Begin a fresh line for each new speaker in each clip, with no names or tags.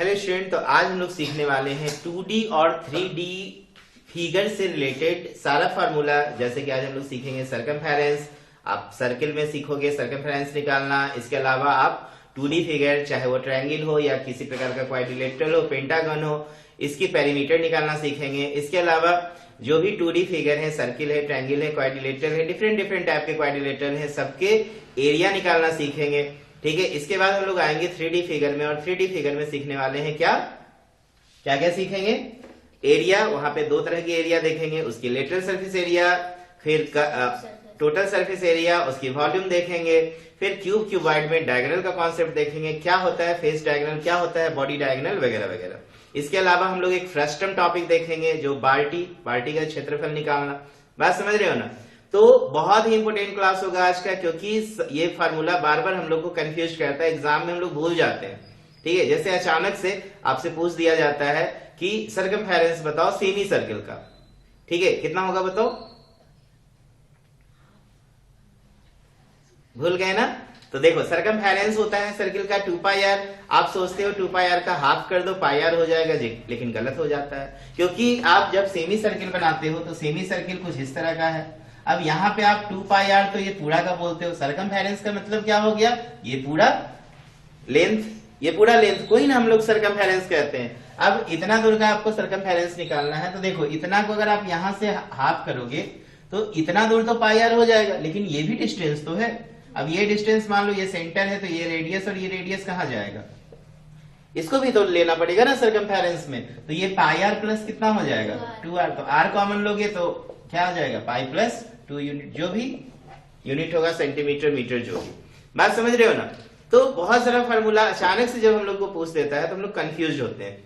Hello student, तो आज हम लोग सीखने वाले हैं 2D और 3D फिगर से रिलेटेड सारा फार्मूला। जैसे कि आज हम लोग सीखेंगे सरकमफेरेंस। आप सर्किल में सीखोगे सरकमफेरेंस निकालना। इसके अलावा आप 2D फिगर, चाहे वो ट्रायंगल हो या किसी प्रकार का क्वाड्रिलेटरल हो, पेंटागन हो, इसकी पेरीमीटर निकालना सीखेंगे। इसके अलावा जो भी 2D फिगर है, सर्किल है, ट्रायंगल है, क्वाड्रिलेटरल है, डिफरेंट टाइप के क्वाड्रिलेटरल है, सबके एरिया निकालना सीखेंगे। ठीक है। इसके बाद हम लोग आएंगे 3D फिगर में, और 3D फिगर में सीखने वाले हैं क्या क्या सीखेंगे? एरिया। वहां पे दो तरह की एरिया देखेंगे, उसकी लेटरल सरफेस एरिया, फिर टोटल सरफेस एरिया, उसकी वॉल्यूम देखेंगे। फिर क्यूबॉइड में डायगोनल का कॉन्सेप्ट देखेंगे, क्या होता है फेस डायगोनल, क्या होता है बॉडी डायगोनल, वगैरह वगैरह। इसके अलावा हम लोग एक फ्रस्टम टॉपिक देखेंगे, जो बाल्टी का क्षेत्रफल निकालना। बात समझ रहे हो ना? तो बहुत ही इंपोर्टेंट क्लास होगा आज का, क्योंकि ये फार्मूला बार बार हम लोग को कंफ्यूज करता है, एग्जाम में हम लोग भूल जाते हैं। ठीक है। जैसे अचानक से आपसे पूछ दिया जाता है कि सरकमफेरेंस बताओ सेमी सर्किल का। ठीक है, कितना होगा बताओ? भूल गए ना? तो देखो, सरकमफेरेंस होता है सर्किल का 2πr। आप सोचते हो 2πr का हाफ कर दो, πr हो जाएगा जी, लेकिन गलत हो जाता है, क्योंकि आप जब सेमी सर्किल बनाते हो तो सेमी सर्किल कुछ इस तरह का है। अब यहाँ पे आप 2πr तो ये पूरा का बोलते हो, सरकमफेरेंस का मतलब क्या हो गया? ये पूरा लेंथ को ही ना हम लोग सरकमफेरेंस कहते हैं। अब इतना दूर का आपको सरकमफेरेंस निकालना है, तो देखो इतना को अगर आप यहाँ से हाफ करोगे तो इतना दूर तो πr हो जाएगा, लेकिन ये भी डिस्टेंस तो है। अब ये डिस्टेंस मान लो ये सेंटर है, तो ये रेडियस, और ये रेडियस कहाँ जाएगा? इसको भी तो लेना पड़ेगा ना सरकमफेरेंस में। तो ये πr प्लस कितना हो जाएगा? 2r। तो r कॉमन लोगे तो क्या हो जाएगा? पाई प्लस 2 यूनिट, जो भी यूनिट होगा, सेंटीमीटर, मीटर, जो भी। बात समझ रहे हो ना? तो बहुत सारा फार्मूला अचानक से जब हम लोग को पूछ देता है तो हम लोग कंफ्यूज होते हैं।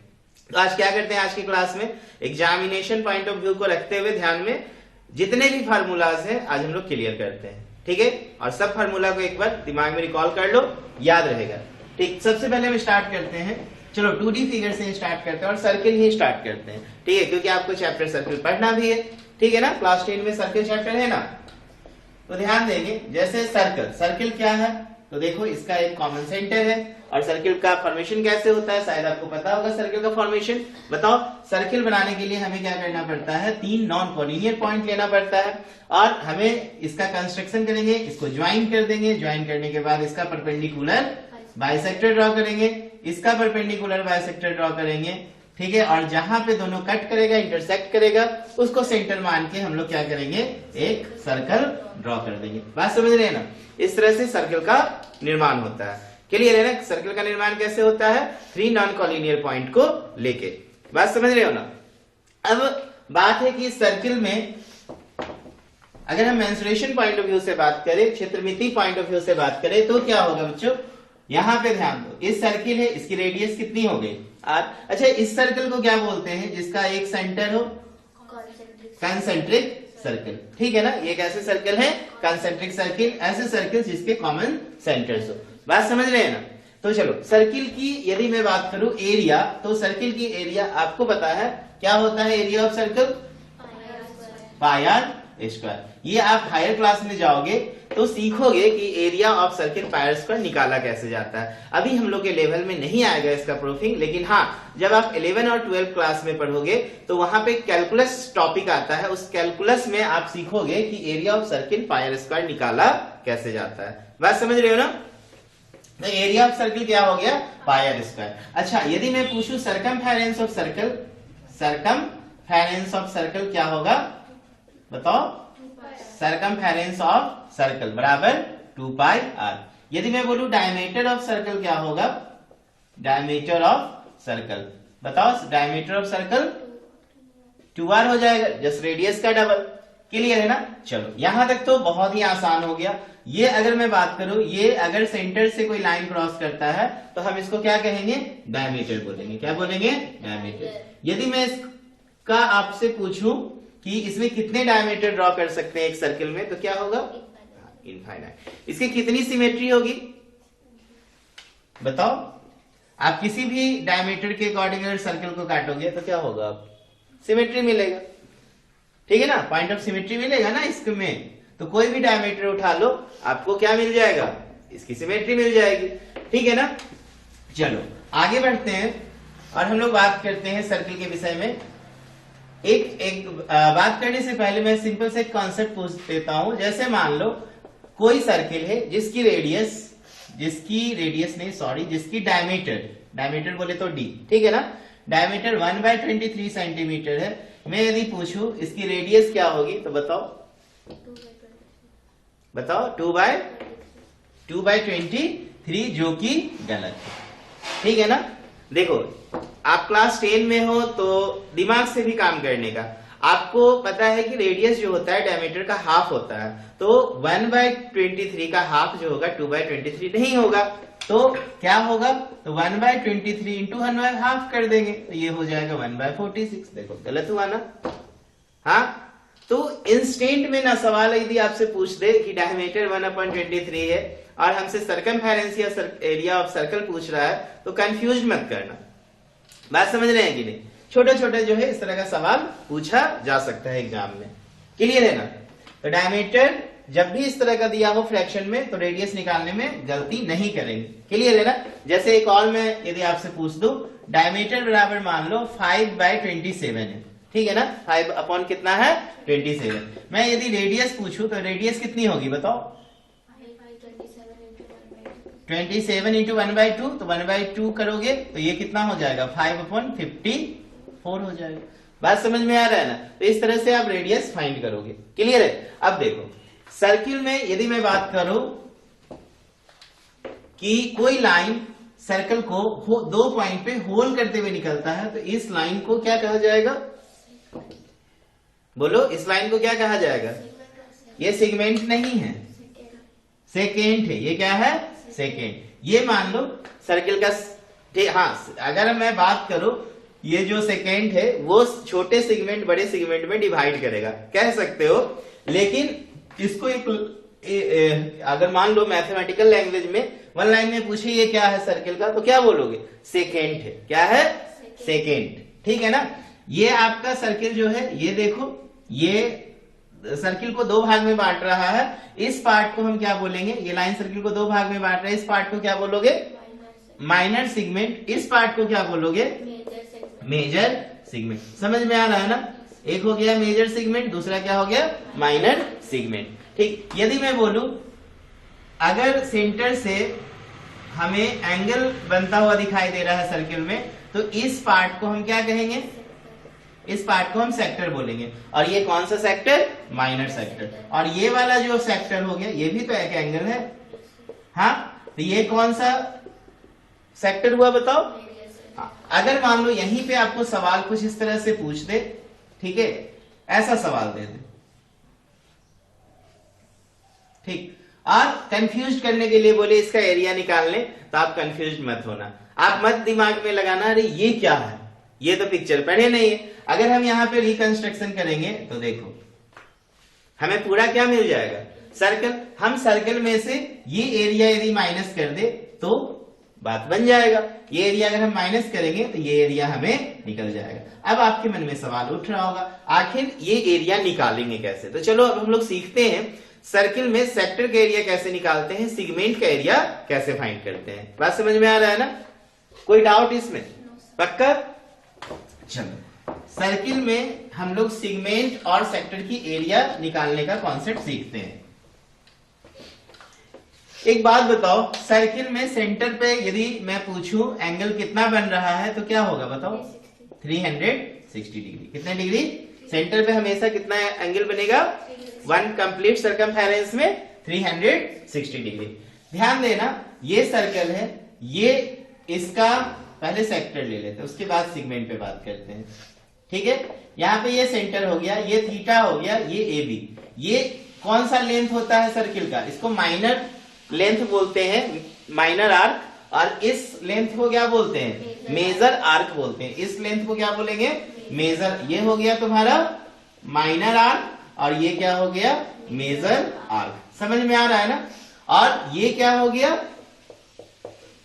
तो आज क्या करते हैं, आज की क्लास में एग्जामिनेशन पॉइंट ऑफ व्यू को रखते हुए ध्यान में जितने भी फार्मूलाज हैं आज हम लोग क्लियर करते हैं। ठीक है। और सब फार्मूला को एक बार दिमाग में रिकॉल कर लो, याद रहेगा। ठीक। सबसे पहले हम स्टार्ट करते हैं, चलो 2D फिगर से स्टार्ट करते हैं और सर्किल ही स्टार्ट करते हैं। ठीक है, क्योंकि आपको चैप्टर सर्किल पढ़ना भी है। ठीक है ना? क्लास 10 में सर्किल चैप्टर है ना, तो ध्यान देंगे। जैसे सर्किल क्या है, तो देखो इसका एक कॉमन सेंटर है, और सर्किल का फॉर्मेशन कैसे होता है शायद आपको पता होगा। सर्किल का फॉर्मेशन बताओ। सर्किल बनाने के लिए हमें क्या करना पड़ता है? 3 नॉन कोलिनियर पॉइंट लेना पड़ता है, और हमें इसका कंस्ट्रक्शन करेंगे, इसको ज्वाइन कर देंगे। ज्वाइन करने के बाद इसका परपेंडिकुलर बाइसेक्टर ड्रॉ करेंगे, इसका परपेंडिकुलर बाइसेक्टर ड्रॉ करेंगे। ठीक है। और जहां पे दोनों कट करेगा, इंटरसेक्ट करेगा, उसको सेंटर मान के हम लोग क्या करेंगे? एक सर्कल ड्रॉ कर देंगे। बात समझ रहे हैं ना? इस तरह से सर्कल का निर्माण होता है। क्लियर है ना? सर्कल का निर्माण कैसे होता है? 3 नॉन कॉलिनियर पॉइंट को लेके। बात समझ रहे हो ना? अब बात है कि सर्किल में अगर हम मेंसुरेशन पॉइंट ऑफ व्यू से बात करें, क्षेत्रमिति पॉइंट ऑफ व्यू से बात करें, तो क्या होगा बच्चों? यहां पे ध्यान दो, इस सर्किल है, इसकी रेडियस कितनी हो गई? r। अच्छा, इस सर्कल को क्या बोलते हैं जिसका एक सेंटर हो? Concentric circle. ठीक है ना? ये कैसे सर्कल है? Concentric circle. ऐसे सर्किल जिसके कॉमन सेंटर्स हो। बात समझ रहे हैं ना? तो चलो, सर्किल की यदि मैं बात करूं एरिया, तो सर्किल की एरिया आपको पता है क्या होता है? Area of circle πr²। ये आप हायर क्लास में जाओगे तो सीखोगे कि एरिया ऑफ सर्किल πr² निकाला कैसे जाता है। अभी हम लोग के लेवल में नहीं आएगा इसका प्रूफिंग, लेकिन हाँ, जब आप 11 और 12 क्लास में पढ़ोगे तो वहां पे कैलकुलस टॉपिक आता है। उस कैलकुलस में आप सीखोगे कि एरिया ऑफ सर्किल πr² निकाला कैसे जाता है। बात समझ रहे हो ना? तो एरिया ऑफ सर्किल क्या हो गया? πr²। अच्छा, यदि मैं पूछूं circumference of circle, circumference of circle क्या होगा बताओ? सरकमफेरेंस ऑफ सर्कल बराबर 2πr। यदि मैं बोलूं डायमीटर ऑफ सर्कल क्या होगा? डायमीटर ऑफ सर्कल बताओ। डायमीटर ऑफ सर्कल 2r हो जाएगा, जस्ट रेडियस का डबल। क्लियर है ना? चलो, यहां तक तो बहुत ही आसान हो गया। ये अगर मैं बात करूं, ये अगर सेंटर से कोई लाइन क्रॉस करता है तो हम इसको क्या कहेंगे? डायमीटर बोलेंगे। क्या बोलेंगे? डायमीटर। यदि मैं इसका आपसे पूछूं कि इसमें कितने डायमीटर ड्रॉ कर सकते हैं एक सर्किल में, तो क्या होगा? इनफाइनाइट। इसकी कितनी सिमेट्री होगी बताओ? आप किसी भी डायमीटर के अकॉर्डिंग अगर सर्किल को काटोगे तो क्या होगा? सिमेट्री मिलेगा। ठीक है ना? पॉइंट ऑफ सिमेट्री मिलेगा ना इसमें। तो कोई भी डायमीटर उठा लो, आपको क्या मिल जाएगा? इसकी सिमेट्री मिल जाएगी। ठीक है ना? चलो आगे बढ़ते हैं। और हम लोग बात करते हैं सर्किल के विषय में। एक बात करने से पहले मैं सिंपल से एक कॉन्सेप्ट पूछ देता हूं। जैसे मान लो कोई सर्किल है जिसकी डायमीटर बोले तो डी, ठीक है ना, डायमीटर 1/23 सेंटीमीटर है। मैं यदि पूछूं इसकी रेडियस क्या होगी तो बताओ 2/23, जो कि गलत है, ठीक है ना। देखो आप क्लास 10 में हो तो दिमाग से भी काम करने का, आपको पता है कि रेडियस जो होता है डायमीटर का हाफ होता है, तो 1/23 का हाफ जो होगा 2/23 नहीं होगा, तो क्या होगा, तो 1/23 इंटू 1/2 कर देंगे, तो ये हो जाएगा 1/46। देखो गलत हुआ ना। हाँ, तो इंस्टेंट में ना सवाल यदि आपसे पूछ दे कि डायमीटर 1/23 है और हमसे सरकमफेरेंस या एरिया ऑफ सर्कल पूछ रहा है, तो कंफ्यूज मत करना। बात समझ रहे हैं कि नहीं। छोटे छोटे जो है इस तरह का सवाल पूछा जा सकता है एग्जाम में, क्लियर है ना। तो डायमीटर जब भी इस तरह का दिया हो फ्रैक्शन में, तो रेडियस निकालने में गलती नहीं करेंगे, क्लियर है ना। जैसे एक और मैं यदि आपसे पूछ दूं, डायमीटर बराबर मान लो 5/27 है, ठीक है ना, 5 अपॉन कितना है 27। मैं यदि रेडियस पूछूं तो रेडियस कितनी होगी बताओ, 27 इंटू 1/2, तो 1/2 करोगे तो ये कितना हो जाएगा 5/54 हो जाएगा। बात समझ में आ रहा है ना। तो इस तरह से आप रेडियस फाइंड करोगे, क्लियर है। अब देखो सर्किल में यदि मैं बात करूं कि कोई लाइन सर्कल को 2 पॉइंट पे होल करते हुए निकलता है, तो इस लाइन को क्या कहा जाएगा, बोलो इस लाइन को क्या कहा जाएगा। ये सेगमेंट नहीं है, सेकेंड है। ये क्या है, सेकेंड। ये मान लो सर्किल का, हाँ अगर मैं बात करूं ये जो सेकेंड है वो छोटे सेगमेंट बड़े सेगमेंट में डिवाइड करेगा, कह सकते हो। लेकिन इसको एक अगर मान लो मैथमेटिकल लैंग्वेज में वन लाइन में पूछे ये क्या है सर्किल का, तो क्या बोलोगे, सेकेंड है। क्या है, सेकेंड, ठीक है ना। ये आपका सर्किल जो है, ये देखो ये सर्किल को 2 भाग में बांट रहा है। इस पार्ट को हम क्या बोलेंगे, ये लाइन सर्किल को 2 भाग में बांट रहा है, इस पार्ट को क्या बोलोगे, माइनर सेगमेंट। इस पार्ट को क्या बोलोगे, मेजर सेगमेंट। समझ में आ रहा है ना। एक हो गया मेजर सेगमेंट, दूसरा क्या हो गया, माइनर सेगमेंट, ठीक। यदि मैं बोलूं अगर सेंटर से हमें एंगल बनता हुआ दिखाई दे रहा है सर्किल में, तो इस पार्ट को हम क्या कहेंगे, इस पार्ट को हम सेक्टर बोलेंगे। और ये कौन सा सेक्टर, माइनर सेक्टर। और ये वाला जो सेक्टर हो गया, ये भी तो एक एंगल है, हाँ, तो ये कौन सा सेक्टर हुआ बताओ। हाँ, अगर मान लो यहीं पे आपको सवाल कुछ इस तरह से पूछ दे, ठीक है, ऐसा सवाल दे दे, ठीक, और कंफ्यूज करने के लिए बोले इसका एरिया निकाल ले, तो आप कंफ्यूज मत होना। आप मत दिमाग में लगाना अरे ये क्या है, ये तो पिक्चर पढ़े नहीं है। अगर हम यहाँ पे रिकंस्ट्रक्शन करेंगे तो देखो हमें पूरा क्या मिल जाएगा, सर्कल। हम सर्कल में से ये एरिया यदि माइनस कर दे तो बात बन जाएगा। ये एरिया अगर हम माइनस करेंगे तो ये एरिया हमें निकल जाएगा। अब आपके मन में सवाल उठ रहा होगा आखिर ये एरिया निकालेंगे कैसे। तो चलो अब हम लोग सीखते हैं सर्किल में सेक्टर का एरिया कैसे निकालते हैं, सेगमेंट का एरिया कैसे फाइंड करते हैं। बात समझ में आ रहा है ना, कोई डाउट इसमें, पक्का। चलो सर्किल में हम लोग सेगमेंट और सेक्टर की एरिया निकालने का कॉन्सेप्ट सीखते हैं। एक बात बताओ, सर्किल में सेंटर पे यदि मैं पूछूं एंगल कितना बन रहा है तो क्या होगा बताओ, 360 डिग्री। कितने डिग्री, सेंटर पे हमेशा कितना एंगल बनेगा, 1 कंप्लीट सर्कमफेरेंस में 360 डिग्री। ध्यान देना ये सर्कल है, ये इसका पहले सेक्टर ले लेते हैं, उसके बाद सेगमेंट पे बात करते हैं, ठीक है। यहाँ पे ये सेंटर हो गया, ये थीटा हो गया, ये ए बी। ये कौन सा लेंथ होता है सर्किल का, इसको माइनर लेंथ बोलते हैं, माइनर आर्क। और इस लेंथ को क्या बोलते हैं, मेजर आर्क बोलते हैं। इस लेंथ को क्या बोलेंगे, मेजर। ये हो गया तुम्हारा माइनर आर्क और ये क्या हो गया, मेजर आर्क। समझ में आ रहा है ना। और ये क्या हो गया,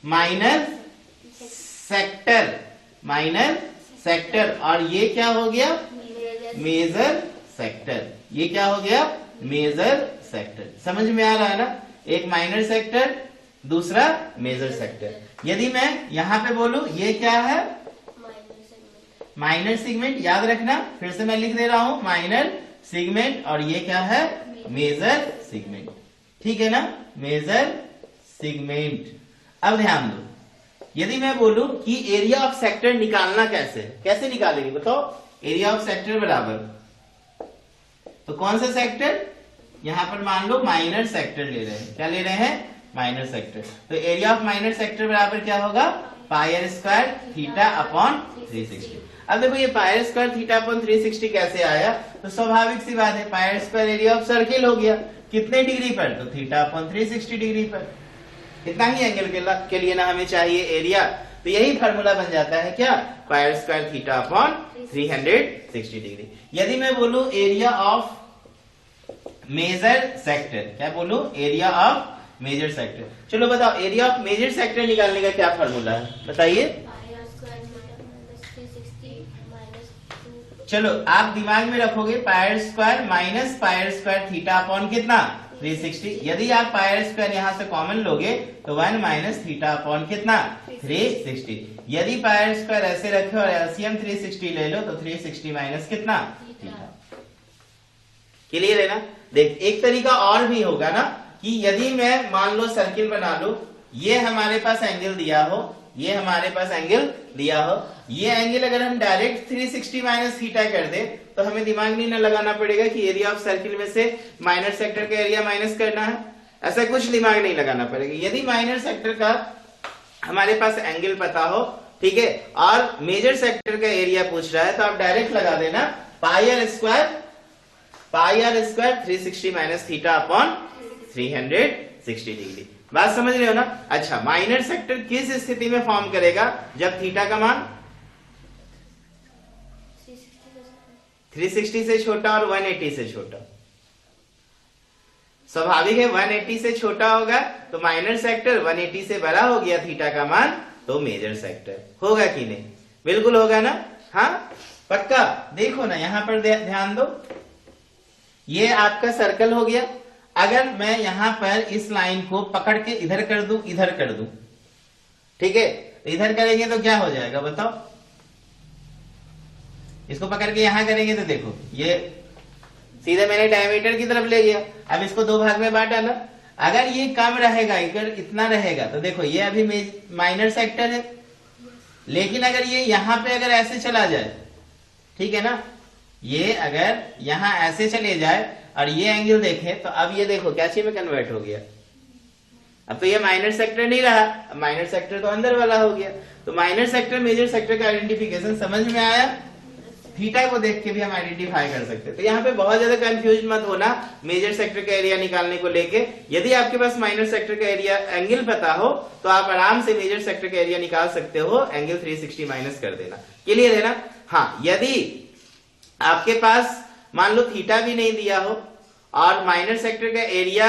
माइनर सेक्टर, माइनर सेक्टर। और ये क्या हो गया, मेजर सेक्टर। ये क्या हो गया, मेजर सेक्टर। समझ में आ रहा है ना, एक माइनर सेक्टर, दूसरा मेजर सेक्टर। यदि मैं यहां पे बोलूं ये क्या है, माइनर सेगमेंट, याद रखना, फिर से मैं लिख दे रहा हूं माइनर सेगमेंट, और ये क्या है, मेजर सेगमेंट। ठीक है ना, मेजर सेगमेंट। अब ध्यान दो, यदि मैं बोलूं कि एरिया ऑफ सेक्टर निकालना कैसे निकालेंगे बताओ। एरिया ऑफ सेक्टर बराबर, तो कौन सा सेक्टर, यहां पर मान लो माइनर सेक्टर ले रहे हैं। क्या ले रहे हैं, माइनर सेक्टर। तो एरिया ऑफ माइनर सेक्टर बराबर क्या होगा, pi are square theta upon 360। अब देखो ये pi are square theta upon 360 कैसे आया, तो स्वाभाविक सी बात है, pi are square area of circle हो गया, कितने डिग्री पर, तो थीटा अपॉन 360 डिग्री पर। इतना ही एंगल के लिए ना हमें चाहिए एरिया, तो यही फार्मूला बन जाता है क्या, pi are square theta upon 360 degree. यदि मैं बोलूं एरिया ऑफ मेजर सेक्टर, क्या बोलूं, एरिया ऑफ मेजर सेक्टर। चलो बताओ एरिया ऑफ मेजर सेक्टर निकालने का क्या फार्मूला है, बताइए। चलो आप दिमाग में रखोगे pi are square minus pi are square theta upon कितना, 360। यदि आप पाई आर स्क्वायर यहां से कॉमन लोगे तो 1 माइनस थीटा अपॉन कितना, 360। यदि पाई आर स्क्वायर ऐसे रखे और एलसीएम 360 ले लो तो 360 माइनस कितना, थीटा। क्लियर है ना। देख एक तरीका और भी होगा ना, कि यदि मैं मान लो सर्किल बना लूं, ये हमारे पास एंगल दिया हो, ये हमारे पास एंगल दिया हो, ये एंगल अगर हम डायरेक्ट 360 माइनस थीटा कर दे तो हमें दिमाग नहीं ना लगाना पड़ेगा कि एरिया ऑफ सर्किल में से माइनर सेक्टर का एरिया माइनस करना है, ऐसा कुछ दिमाग नहीं लगाना पड़ेगा। यदि माइनर सेक्टर का हमारे पास एंगल पता हो, ठीक है, और मेजर सेक्टर का एरिया पूछ रहा है, तो आप डायरेक्ट लगा देना pi are square 360 minus theta upon 360 degree. बात समझ रहे हो ना। अच्छा, माइनर सेक्टर किस स्थिति में फॉर्म करेगा, जब थीटा का मान 360 से छोटा और 180 से छोटा। स्वाभाविक है 180 से छोटा होगा तो माइनर सेक्टर, 180 से बड़ा हो गया थीटा का मान तो मेजर सेक्टर होगा कि नहीं, बिल्कुल होगा ना। हाँ पक्का। देखो ना यहां पर ध्यान दो, ये आपका सर्कल हो गया। अगर मैं यहां पर इस लाइन को पकड़ के इधर कर दूं, इधर कर दूं, ठीक है, इधर करेंगे तो क्या हो जाएगा बताओ। इसको पकड़ के यहां करेंगे तो देखो ये सीधे मैंने डायमीटर की तरफ ले गया। अब इसको दो भाग में बांट डाला। अगर ये कम रहेगा, अगर इतना रहेगा तो देखो ये अभी माइनर सेक्टर है, लेकिन अगर ये यहां पे अगर ऐसे चला जाए, ठीक है ना, ये अगर यहां ऐसे चले जाए और ये एंगल देखें तो अब ये देखो क्या चीज में कन्वर्ट हो गया। अब तो ये माइनर सेक्टर नहीं रहा, अब माइनर सेक्टर तो अंदर वाला हो गया। तो माइनर सेक्टर मेजर सेक्टर का आइडेंटिफिकेशन समझ में आया। थीटा को देख के भी हम आइडेंटिफाई कर सकते हैं। तो यहाँ पे बहुत ज्यादा कंफ्यूज मत होना मेजर सेक्टर का एरिया निकालने को लेके। यदि आपके पास माइनर सेक्टर का एरिया एंगल पता हो तो आप आराम से मेजर सेक्टर का एरिया निकाल सकते हो, एंगल 360 माइनस कर देना। क्लियर है ना। हाँ, यदि आपके पास मान लो थीटा भी नहीं दिया हो और माइनर सेक्टर का एरिया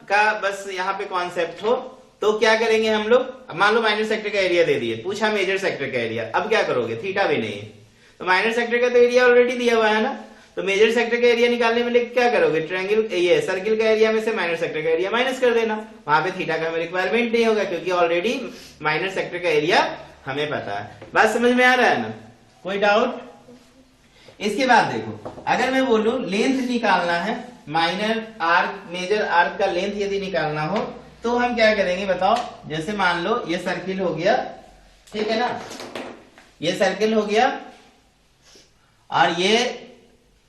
का बस यहाँ पे कॉन्सेप्ट हो तो क्या करेंगे हम लोग। मान लो माइनर सेक्टर का एरिया दे दिए, पूछा मेजर सेक्टर का एरिया, अब क्या करोगे, थीटा भी नहीं है तो माइनर सेक्टर का तो एरिया ऑलरेडी दिया हुआ है ना, तो मेजर सेक्टर का एरिया निकालने में लेके क्या करोगे, ट्रायंगल ये सर्किल का एरिया में से माइनर सेक्टर का एरिया माइनस कर देना। वहां पे थीटा का हमें रिक्वायरमेंट नहीं होगा क्योंकि ऑलरेडी माइनर सेक्टर का एरिया हमें पता है। बात समझ में आ रहा है ना, कोई डाउट। इसके बाद देखो, अगर मैं बोलूं लेंथ निकालना है, माइनर आर्क मेजर आर्क का लेंथ यदि निकालना हो तो हम क्या करेंगे बताओ। जैसे मान लो ये सर्किल हो गया, ठीक है ना, ये सर्किल हो गया और ये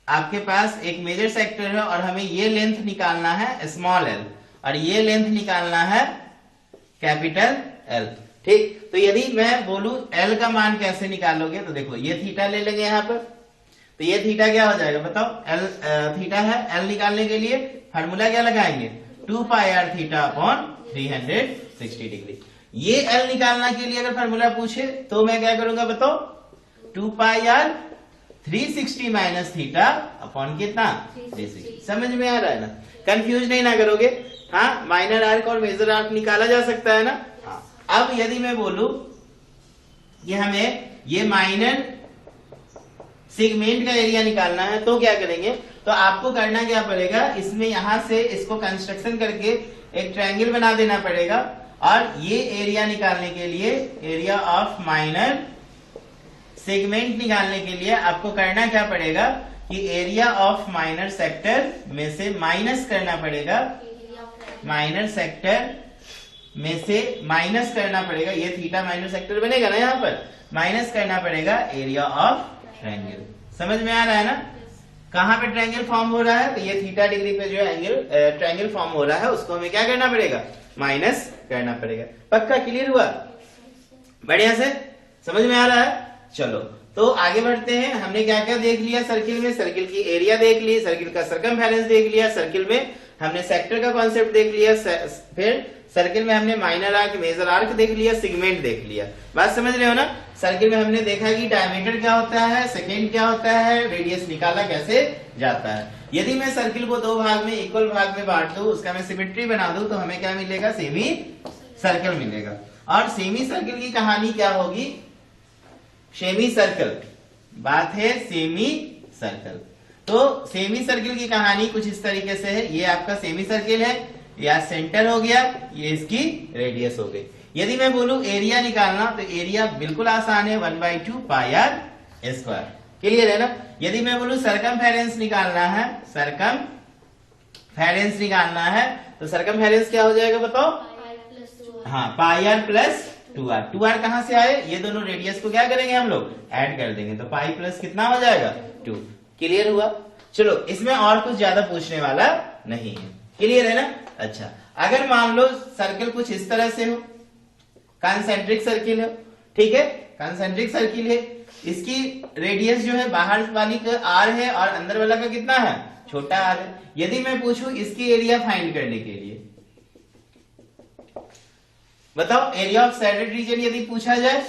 आपके पास एक मेजर सेक्टर है और हमें ये लेंथ निकालना है स्मॉल एल और ये लेंथ निकालना है कैपिटल एल। ठीक, तो यदि मैं बोलूं एल का मान कैसे निकालोगे तो देखो ये थीटा ले लेंगे यहां पर, तो ये थीटा क्या हो जाएगा बताओ, एल थीटा है। एल निकालने के लिए फार्मूला क्या लगाएंगे, 2 पाई आर थीटा अपॉन 360 डिग्री। ये एल निकालना के लिए अगर फार्मूला पूछे तो मैं क्या करूंगा बताओ, 2 पाई आर 360 माइनस थीटा अपॉन कितना 360। समझ में आ रहा है ना, कंफ्यूज नहीं ना करोगे। हाँ, माइनर आर्क और मेजर आर्क निकाला जा सकता है ना। हाँ, अब यदि मैं बोलूं कि हमें ये माइनर सेगमेंट का एरिया निकालना है तो क्या करेंगे, तो आपको करना क्या पड़ेगा, इसमें यहां से इसको कंस्ट्रक्शन करके एक ट्रायंगल बना देना पड़ेगा और ये एरिया निकालने के लिए एरिया ऑफ माइनर सेगमेंट निकालने के लिए आपको करना क्या पड़ेगा कि एरिया ऑफ माइनर सेक्टर में से माइनस करना पड़ेगा, माइनर सेक्टर में से माइनस करना पड़ेगा, ये थीटा माइनर सेक्टर बनेगा ना, यहाँ पर माइनस करना पड़ेगा एरिया ऑफ ट्रायंगल। समझ में आ रहा है ना? कहां पे ट्रायंगल फॉर्म हो रहा है, तो ये थीटा डिग्री पे जो एंगल ट्रायंगल फॉर्म हो रहा है उसको हमें क्या करना पड़ेगा, माइनस करना पड़ेगा। पक्का क्लियर हुआ? बढ़िया से समझ में आ रहा है? चलो तो आगे बढ़ते हैं। हमने क्या क्या देख लिया सर्किल में, सर्किल की एरिया देख ली, सर्किल का सरकमफेरेंस देख लिया, सर्किल में हमने सेक्टर का कॉन्सेप्ट देख लिया, फिर सर्किल में हमने माइनर आर्क, मेजर आर्क देख लिया, सेगमेंट देख लिया। बात समझ रहे हो ना? सर्किल में हमने देखा कि डायमीटर क्या होता है, सेकेंड क्या होता है, रेडियस निकाला कैसे जाता है। यदि मैं सर्किल को दो भाग में, इक्वल भाग में बांट दूं, उसका मैं सिमेट्री बना दूं, तो हमें क्या मिलेगा, सेमी सर्कल मिलेगा। और सेमी सर्कल की कहानी क्या होगी, सेमी सर्कल, बात है सेमी सर्कल। तो सेमी सर्कल की कहानी कुछ इस तरीके से है, ये आपका सेमी सर्कल है, या सेंटर हो गया, ये इसकी रेडियस हो गई। यदि मैं बोलूं एरिया निकालना, तो एरिया बिल्कुल आसान है, 1/2 पाई आर स्क्वायर। क्लियर है ना? यदि मैं बोलूं सरकमफेरेंस निकालना है, सरकमफेरेंस निकालना है, तो सरकमफेरेंस क्या हो जाएगा बताओ? हाँ, पाई आर प्लस 2r। 2r कहां से आए, ये दोनों रेडियस को क्या करेंगे हम लोग, ऐड कर देंगे, तो पाई प्लस कितना हो जाएगा, 2। क्लियर हुआ? चलो इसमें और कुछ ज्यादा पूछने वाला नहीं है। क्लियर है ना? अच्छा, अगर मान लो सर्कल कुछ इस तरह से हो, कॉन्सेंट्रिक सर्किल है, ठीक है, कॉन्सेंट्रिक सर्किल है, इसकी रेडियस जो है बाहर वाली का r है और अंदर वाला का कितना है, छोटा r है। यदि मैं पूछूं इसकी एरिया फाइंड करने के लिए, बताओ एरिया ऑफ शेडेड रीजन यदि पूछा जाए,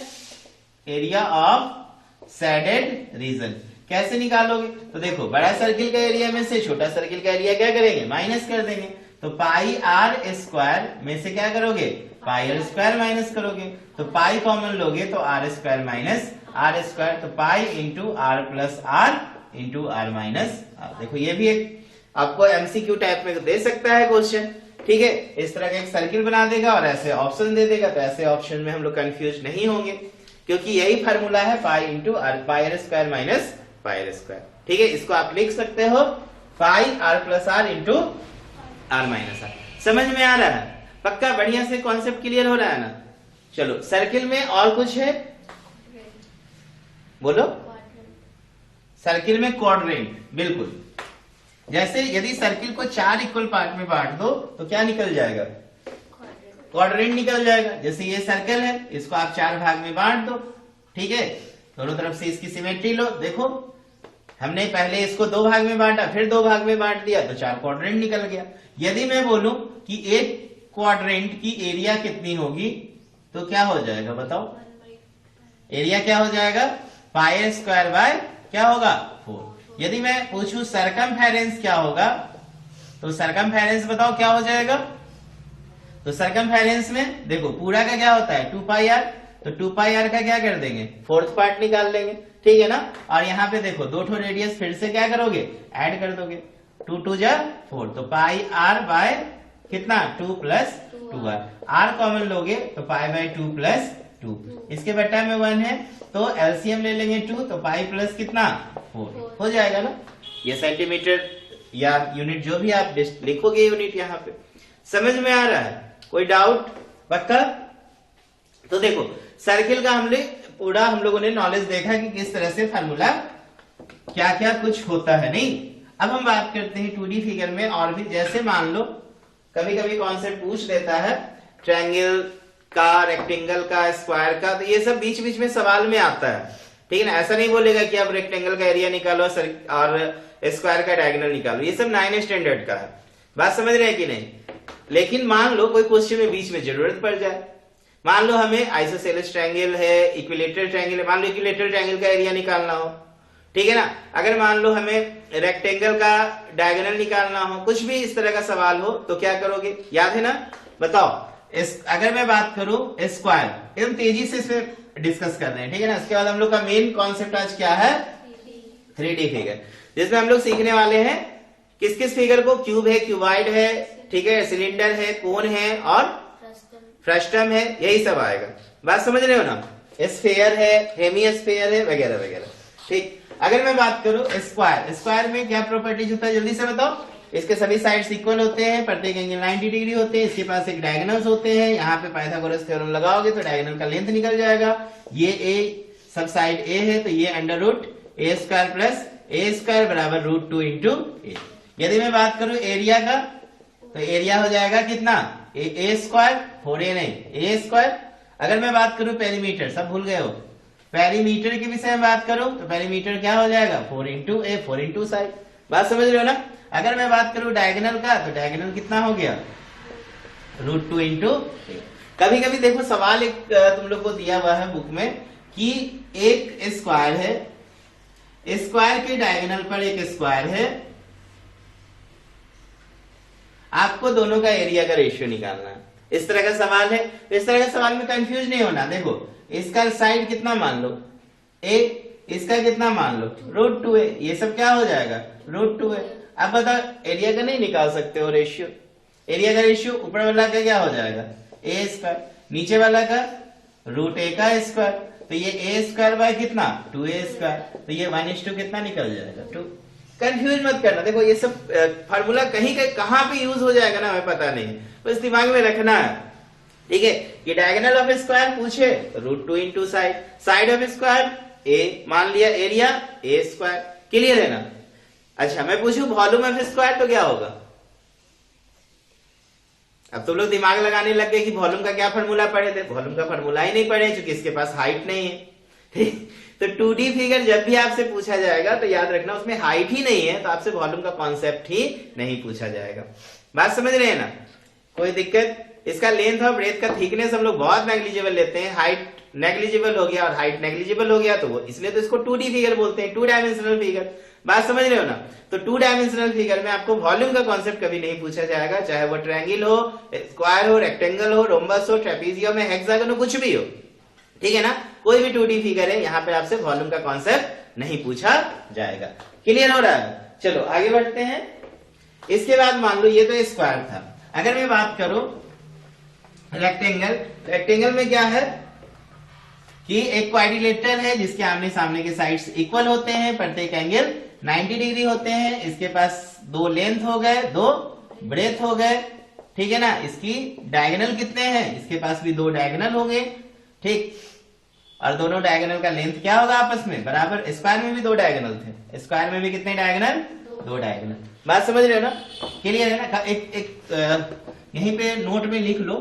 एरिया ऑफ शेडेड रीजन कैसे निकालोगे? तो देखो बड़ा सर्किल का एरिया में से छोटा सर्किल का एरिया क्या करेंगे, माइनस कर देंगे। तो पाई आर स्क्वायर में से क्या करोगे, पाई आर स्क्वायर माइनस करोगे, तो पाई कॉमन लोगे तो r square minus r square, तो pi into r plus r into r minus r. देखो ये भी एक आपको एमसीक्यू टाइप में दे सकता है क्वेश्चन, ठीक है। इस तरह का एक सर्किल बना देगा और ऐसे ऑप्शन दे देगा, तो ऐसे ऑप्शन में हम लोग कंफ्यूज नहीं होंगे, क्योंकि यही फार्मूला है pi into r, pi are square minus pi are square, ठीक है। इसको आप लिख सकते हो pi r plus r into r minus r. समझ में आ रहा है? पक्का बढ़िया से कॉन्सेप्ट क्लियर हो रहा है ना? चलो सर्किल में और कुछ है, बोलो। सर्किल में क्वाड्रेंट, बिल्कुल। जैसे यदि सर्किल को 4 इक्वल पार्ट में बांट दो तो क्या निकल जाएगा, क्वाड्रेंट निकल जाएगा। जैसे ये सर्कल है, इसको आप 4 भाग में बांट दो, ठीक है, दोनों तरफ से इसकी सिमेट्री लो। देखो हमने पहले इसको 2 भाग में बांटा, फिर 2 भाग में बांट दिया, तो 4 क्वाड्रेंट निकल गया। यदि मैं बोलूं कि एक क्वाड्रेंट की एरिया कितनी होगी, तो क्या हो जाएगा बताओ, एरिया क्या हो जाएगा, पाई स्क्वायर बाय क्या होगा, 4। यदि मैं पूछूं सरकमफेरेंस क्या होगा, तो सरकमफेरेंस बताओ क्या हो जाएगा। तो सरकमफेरेंस में देखो पूरा का क्या होता है 2 पाई आर, तो 2 पाई आर का क्या कर देंगे, 4th पार्ट निकाल लेंगे, ठीक है ना। और यहाँ पे देखो 2 ठो रेडियस फिर से क्या करोगे, ऐड कर दोगे, 2 2 जा 4, तो पाई आर बाय कितना 2 प्लस 2r। आर कॉमन लोगे तो पाई बाय 2 प्लस 2, इसके बट्टा में 1 है तो एलसीएम ले लेंगे 2, तो पाई प्लस कितना 4 हो जाएगा ना। ये सेंटीमीटर या यूनिट जो भी आप लिखोगे यूनिट यहाँ पे। समझ में आ रहा है, कोई डाउट? पक्का? तो देखो सर्किल का हमने पूरा हम लोगों ने नॉलेज देखा कि किस तरह से फार्मूला क्या क्या कुछ होता है। नहीं, अब हम बात करते हैं 2D फिगर में और भी। जैसे मान लो कभी कभी कॉन्सेप्ट पूछ देता है ट्रायंगल का, रेक्टेंगल का, स्क्वायर का, तो ये सब बीच बीच में सवाल में आता है, ठीक है ना। ऐसा नहीं बोलेगा कि आप रेक्टेंगल का एरिया निकालो और स्क्वायर का डायगोनल निकालो, ये सब 9 स्टैंडर्ड का है। बात समझ रहे हैं कि नहीं? लेकिन मान लो कोई क्वेश्चन में बीच में जरूरत पड़ जाए, मान लो हमें आइसोसेलेस ट्रायंगल है, इक्विलेटरल ट्रायंगल है, मान लो इक्विलेटरल ट्रायंगल का एरिया निकालना हो, ठीक है ना। अगर मान लो हमें रेक्टेंगल का डायगोनल निकालना हो, कुछ भी इस तरह का सवाल हो, तो क्या करोगे, याद है ना? बताओ। अगर मैं बात करूं स्क्वायर, एकदम तेजी से इसे डिस्कस कर रहे हैं, ठीक है ना। इसके बाद हम लोग का मेन कॉन्सेप्ट आज क्या है, 3D फिगर, जिसमें हम लोग सीखने वाले हैं किस किस फिगर को, क्यूब है, क्यूबाइड है, ठीक है, सिलेंडर है, कोन है और फ्रस्टम है, यही सब आएगा। बात समझ रहे हो ना? स्फेयर है, हेमिस्फेयर है, वगैरह वगैरह। ठीक, अगर मैं बात करूं स्क्वायर, स्क्वायर में क्या प्रॉपर्टीज होता है जल्दी से बताओ। इसके सभी साइड्स इक्वल होते हैं, प्रत्येक एंगल 90 डिग्री होते हैं, इसके पास एक डायगोनल्स होते हैं। यहाँ पे पाइथागोरस थ्योरम लगाओगे तो डायगोनल का लेंथ निकल जाएगा। ये ए सब साइड ए है तो ये अंडर रूट ए स्क्वायर प्लस ए स्क्वायर बराबर रूट 2 इंटू ए। यदि मैं बात करूं एरिया का तो एरिया हो जाएगा कितना, ए स्क्वायर, 4a नहीं ए स्क्वायर। अगर मैं बात करूं पेरीमीटर, सब भूल गए हो, पेरीमीटर के विषय में बात करूं तो पेरीमीटर क्या हो जाएगा 4 इंटू ए, 4 इंटू साइड। बात समझ रहे हो ना। अगर मैं बात करूं डायगोनल का तो डायगोनल कितना हो गया रूट 2 इंटू ए। कभी कभी देखो सवाल एक तुम लोग को दिया हुआ है बुक में कि एक स्क्वायर है, स्क्वायर के डायगोनल पर एक स्क्वायर है, आपको दोनों का एरिया का रेशियो निकालना है। इस तरह का सवाल है। इस तरह के सवाल में कंफ्यूज नहीं होना। देखो इसका साइड कितना मान लो ए, इसका कितना मान लो रूट 2 है, ये सब क्या हो जाएगा रूट 2 है। अब बताओ एरिया का नहीं निकाल सकते हो रेशियो। एरिया का रेशियो ऊपर वाला का क्या हो जाएगा ए स्क्वायर, नीचे वाला का रूट ए का स्क्वायर, तो ये ए स्क्वायर बाय कितना 2a स्क्वायर, तो ये 1:2 कितना निकल जाएगा 2। कंफ्यूज मत करना। देखो ये सब फार्मूला कहीं कहां पे यूज हो जाएगा ना हमें पता नहीं, बस दिमाग में रखना है। ठीक है, ये डायगोनल ऑफ स्क्वायर पूछे तो root 2 into side, side of square A मान लिया, एरिया ए स्क्वायर। क्लियर है ना। अच्छा मैं पूछूं वॉल्यूम ऑफ स्क्वायर तो क्या होगा। अब तुम लोग दिमाग लगाने लग गए कि वॉल्यूम का क्या फार्मूला पढ़े थे। वॉल्यूम का फार्मूला ही नहीं पढ़े क्योंकि इसके पास हाइट नहीं है। तो 2D फिगर जब भी आपसे पूछा जाएगा तो याद रखना उसमें हाइट ही नहीं है तो आपसे वॉल्यूम का कॉन्सेप्ट ही नहीं पूछा जाएगा। बात समझ रहे हैं ना, कोई दिक्कत। इसका लेंथ और ब्रेथ का थिकनेस हम लोग बहुत नेग्लिजिबल लेते हैं। हाइट नेग्लिजिबल हो गया और हाइट नेग्लिजिबल हो गया तो वो इसलिए तो इसको 2D फिगर बोलते हैं, 2 डायमेंशनल फिगर। बात समझ रहे हो ना। तो 2 डायमेंशनल फिगर में आपको वॉल्यूम का कॉन्सेप्ट कभी नहीं पूछा जाएगा, चाहे वो ट्रायंगल हो, स्क्वायर हो, रेक्टेंगल हो, रोम्बस हो, ट्रेपीजियम हो, हेक्सागन हो, कुछ भी हो। ठीक है ना, कोई भी 2D फिगर है यहाँ पे आपसे वॉल्यूम का कॉन्सेप्ट नहीं पूछा जाएगा। क्लियर हो रहा है। चलो आगे बढ़ते हैं। इसके बाद मान लो ये तो स्क्वायर था। अगर मैं बात करूं रेक्टेंगल, रेक्टेंगल में क्या है कि एक क्वाड्रिलेटरल है जिसके आमने सामने के साइड्स इक्वल होते हैं, प्रत्येक एंगल 90 डिग्री होते हैं। इसके पास 2 लेंथ हो गए, 2 ब्रेथ हो गए। ठीक है ना। इसकी डायगोनल कितने हैं, इसके पास भी 2 डायगोनल होंगे। ठीक, और दोनों डायगोनल का लेंथ क्या होगा आपस में बराबर। स्क्वायर में भी 2 डायगोनल थे, स्क्वायर में भी कितने डायगोनल 2 डायगोनल। बात समझ रहे हो ना। क्लियर है ना। एक यहीं पे नोट में लिख लो,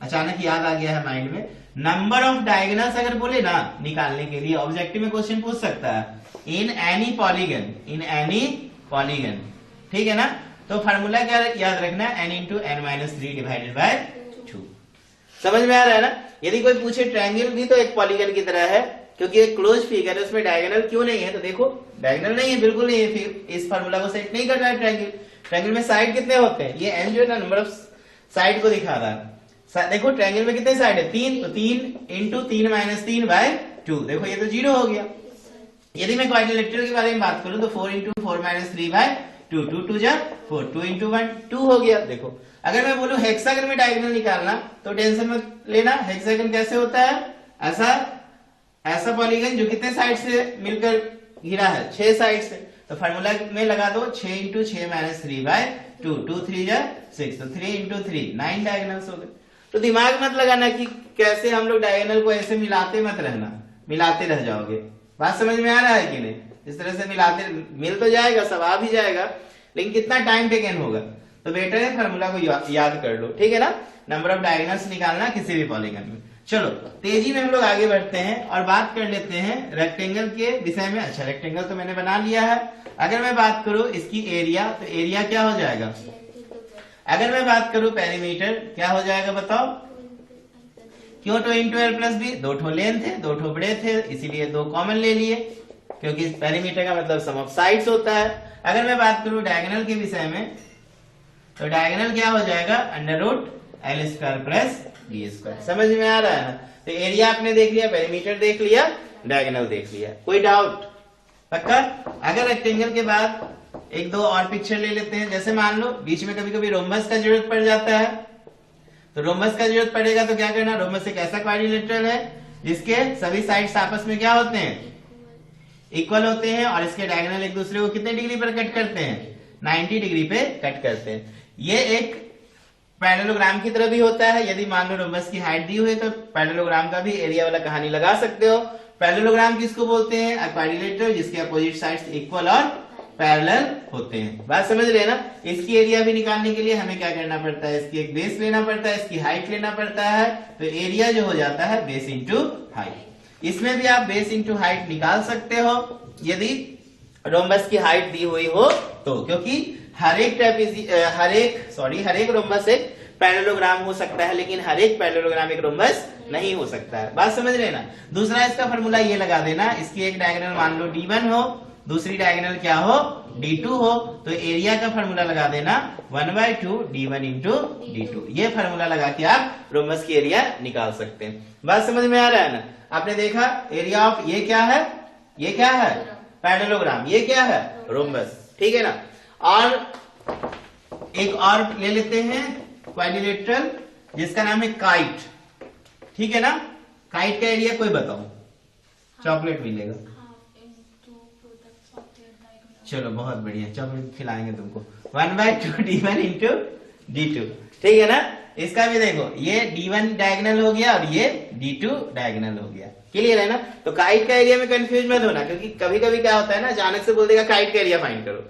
अचानक याद आ गया है माइंड में। नंबर ऑफ डायगोनल्स अगर बोले ना निकालने के लिए ऑब्जेक्टिव में क्वेश्चन पूछ सकता है in any polygon, in any polygon. ठीक है ना। तो फार्मूला क्या याद रखना है, n into n minus 3 divided by 2। समझ में आ रहा है ना। यदि कोई पूछे ट्रायंगल भी तो एक पॉलीगन की तरह है क्योंकि एक क्लोज फिगर है, उसमें डायगोनल क्यों नहीं है, तो देखो डायगोनल नहीं है, बिल्कुल नहीं है। फिर इस फार्मूला को सेट नहीं कर रहा है ट्रायंगल। ट्रायंगल में साइड कितने होते हैं, ये n जो है ना नंबर ऑफ साइड को दिखा रहा है। देखो ट्रायंगल में कितने साइड है 3, तो 3 इंटू 3 माइनस 3 बाय 2। देखो ये तो 0 हो गया। यदि मैं क्वाड्रिलेटरल के बारे में बात करूं तो 4 इंटू 4 माइनस 3 बाय 2, 2 2 जा 4, 2 इंटू 1 2 हो गया। देखो अगर मैं बोलूं हेक्सागन में डायगोनल निकालना तो टेंशन मत लेना। हेक्सागन कैसे होता है, ऐसा पॉलीगन जो कितने साइड से मिलकर घिरा है, 6 साइड से। तो फार्मूला में लगा दो 6 इंटू 6 माइनस 3 बाय 2, 2 3 जा 6, तो 3 इंटू 3 9 डायगोनल्स हो गए। तो दिमाग मत लगाना कि कैसे हम लोग डायगोनल को ऐसे मिलाते मत रहना, मिलाते रह जाओगे। बात समझ में आ रहा है कि नहीं। इस तरह से मिलाते, मिल तो जाएगा, सब आ भी जाएगा, लेकिन कितना टाइम टेकन होगा। तो बेटर है फार्मूला को याद कर लो। ठीक है ना। नंबर ऑफ डायगोनल्स निकालना किसी भी पॉलीगन में। चलो तेजी में हम लोग आगे बढ़ते हैं और बात कर लेते हैं रेक्टेंगल के विषय में। अच्छा रेक्टेंगल तो मैंने बना लिया है। अगर मैं बात करूं इसकी एरिया, तो एरिया क्या हो जाएगा। अगर मैं बात करूं पेरीमीटर क्या हो जाएगा बताओ। क्यों 2 इंटू एल प्लस बी, 2 ठो लेंथ है, 2 ठो ब्रेथ है, इसीलिए 2 कॉमन ले लिए क्योंकि पेरीमीटर का मतलब सम ऑफ साइड्स होता है। अगर मैं बात करूं डायगोनल के विषय में तो डायगोनल क्या हो जाएगा under root L square plus B square. समझ में आ रहा है ना। तो एरिया आपने देख लिया, पेरीमीटर देख लिया, डायगोनल देख लिया। कोई डाउट पक्का। अगर रेक्टेंगल के बाद 1-2 और पिक्चर ले लेते हैं। जैसे मान लो बीच में कभी कभी रोम्बस का जरूरत पड़ जाता है, तो रोम्बस का जरूरत पड़ेगा तो क्या करना, रोम्बस एक ऐसा क्वाड्रिलेटरल है जिसके सभी साइड्स आपस में क्या होते हैं, इक्वल होते हैं, और इसके डायगोनल एक दूसरे को कितने डिग्री पर कट करते हैं, 90 डिग्री पे कट करते हैं। ये एक पैरेललोग्राम की तरह भी होता है। यदि मान लो रोम्बस की हाइट दी हुई है तो पैरेललोग्राम का भी एरिया वाला कहानी लगा सकते हो। पैरेललोग्राम किसको बोलते हैं, क्वाड्रिलेटरल जिसके अपोजिट साइड्स इक्वल और पैरेलल होते हैं। बात समझ रहे हैं ना। इसकी एरिया भी निकालने के लिए हमें क्या करना पड़ता है, इसकी एक बेस लेना पड़ता है, इसकी हाइट लेना पड़ता है, तो एरिया जो हो जाता है बेस इंटू हाइट। इसमें भी आप बेस इंटू हाइट निकाल सकते हो यदि रोम्बस की हाइट दी हुई हो तो, क्योंकि हर एक रोम्बस एक पैरेललोग्राम हो सकता है, लेकिन हर एक पैरेललोग्राम एक रोम्बस नहीं हो सकता है। बात समझ रहे ना। दूसरा इसका फॉर्मूला ये लगा देना, इसकी एक डायगोनल मान लो D1 हो, दूसरी डायगोनल क्या हो, D2 हो, तो एरिया का फॉर्मूला लगा देना 1/2 D1 इंटू D2। ये फॉर्मूला लगा के आप रोम्बस की एरिया निकाल सकते हैं। बात समझ में आ रहा है ना। आपने देखा एरिया ऑफ ये क्या है, ये क्या है पैरेललोग्राम, ये क्या है रोम्बस, ठीक है ना। और एक और ले लेते हैं क्वाड्रिलेटरल जिसका नाम है काइट, ठीक है ना। काइट का एरिया कोई बताओ, चॉकलेट मिलेगा। चलो बहुत बढ़िया, चॉकलेट खिलाएंगे तुमको। 1/2 D1 इंटू D2, ठीक है ना। इसका भी देखो, ये D1 डायगोनल हो गया और ये D2 डायगोनल हो गया। क्लियर है ना। तो काइट का एरिया में कंफ्यूज मत होना, क्योंकि कभी कभी क्या होता है ना, अचानक से बोल देगा काइट का एरिया फाइंड करो,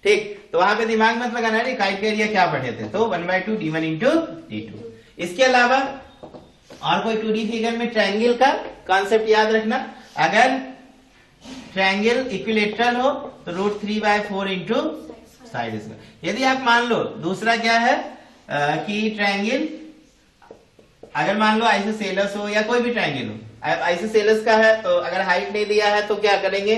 ठीक। तो वहां पे दिमाग मत लगाना है काइट का एरिया क्या पढ़े थे। तो 1/2 D1 इंटू D2। इसके अलावा और कोई 2D फिगर में ट्रायंगल का कॉन्सेप्ट याद रखना। अगर ट्रायंगल इक्विलेटरल हो तो √3/4 इंटू साइड स्क्वायर। यदि आप मान लो दूसरा क्या है कि ट्रायंगल, अगर मान लो आइसोसेलेस हो या कोई भी ट्रायंगल हो, आइसोसेलेस का है तो अगर हाइट नहीं दिया है तो क्या करेंगे,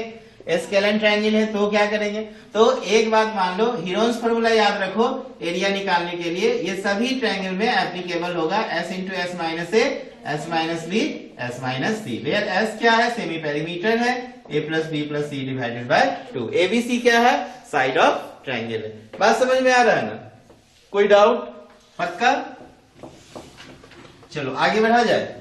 स्केलन ट्रायंगल है तो क्या करेंगे। तो एक बात मान लो, हीरोन्स फॉर्मूला याद रखो एरिया निकालने के लिए, ये सभी ट्रायंगल में एप्लीकेबल होगा। S into S minus A, S minus B, S minus C, where S क्या है, सेमी पेरीमीटर है, A plus B plus C divided by 2। ABC क्या है, साइड ऑफ ट्रायंगल है। बात समझ में आ रहा है ना, कोई डाउट, पक्का। चलो आगे बढ़ा जाए।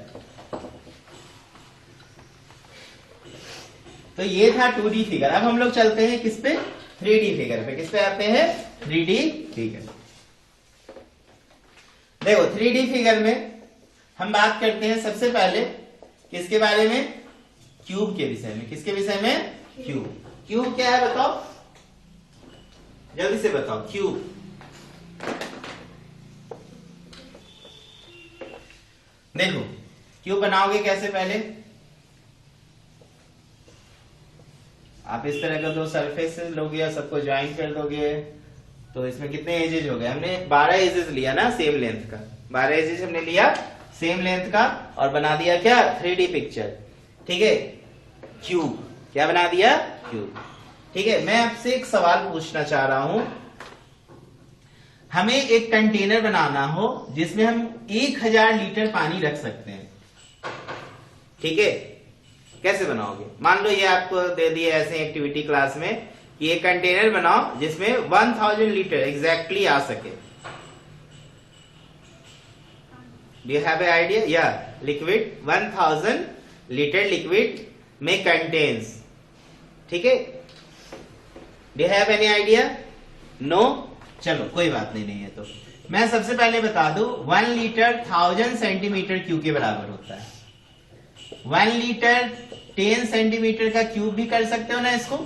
तो ये था 2D फिगर। अब हम लोग चलते हैं किस पे, 3D फिगर पे। किस पे आते हैं, 3D फिगर। देखो 3D फिगर में हम बात करते हैं सबसे पहले किसके बारे में, क्यूब के विषय में। किसके विषय में, क्यूब। क्यूब क्या है बताओ, जल्दी से बताओ। क्यूब, देखो क्यूब बनाओगे कैसे, पहले आप इस तरह का दो सरफेस लोगे और सबको ज्वाइन कर दोगे। तो इसमें कितने एजेस हो गए, हमने 12 एजेस लिया ना सेम लेंथ का, 12 एजेस हमने लिया सेम लेंथ का और बना दिया क्या, 3D पिक्चर, ठीक है। क्यूब क्या बना दिया, क्यूब, ठीक है। मैं आपसे एक सवाल पूछना चाह रहा हूं, हमें एक कंटेनर बनाना हो जिसमें हम 1000 लीटर पानी रख सकते हैं, ठीक है। कैसे बनाओगे, मान लो ये आपको दे दिए ऐसे एक्टिविटी क्लास में कि एक कंटेनर बनाओ जिसमें 1000 लीटर एग्जैक्टली आ सके। Do you have a idea, या लिक्विड 1000 लीटर लिक्विड में कंटेन्स, ठीक है। Do you have any idea, no, चलो कोई बात नहीं है। तो मैं सबसे पहले बता दूं 1 लीटर 1000 सेंटीमीटर क्यूब के बराबर होता है। 1 लीटर 10 सेंटीमीटर का क्यूब भी कर सकते हो ना इसको,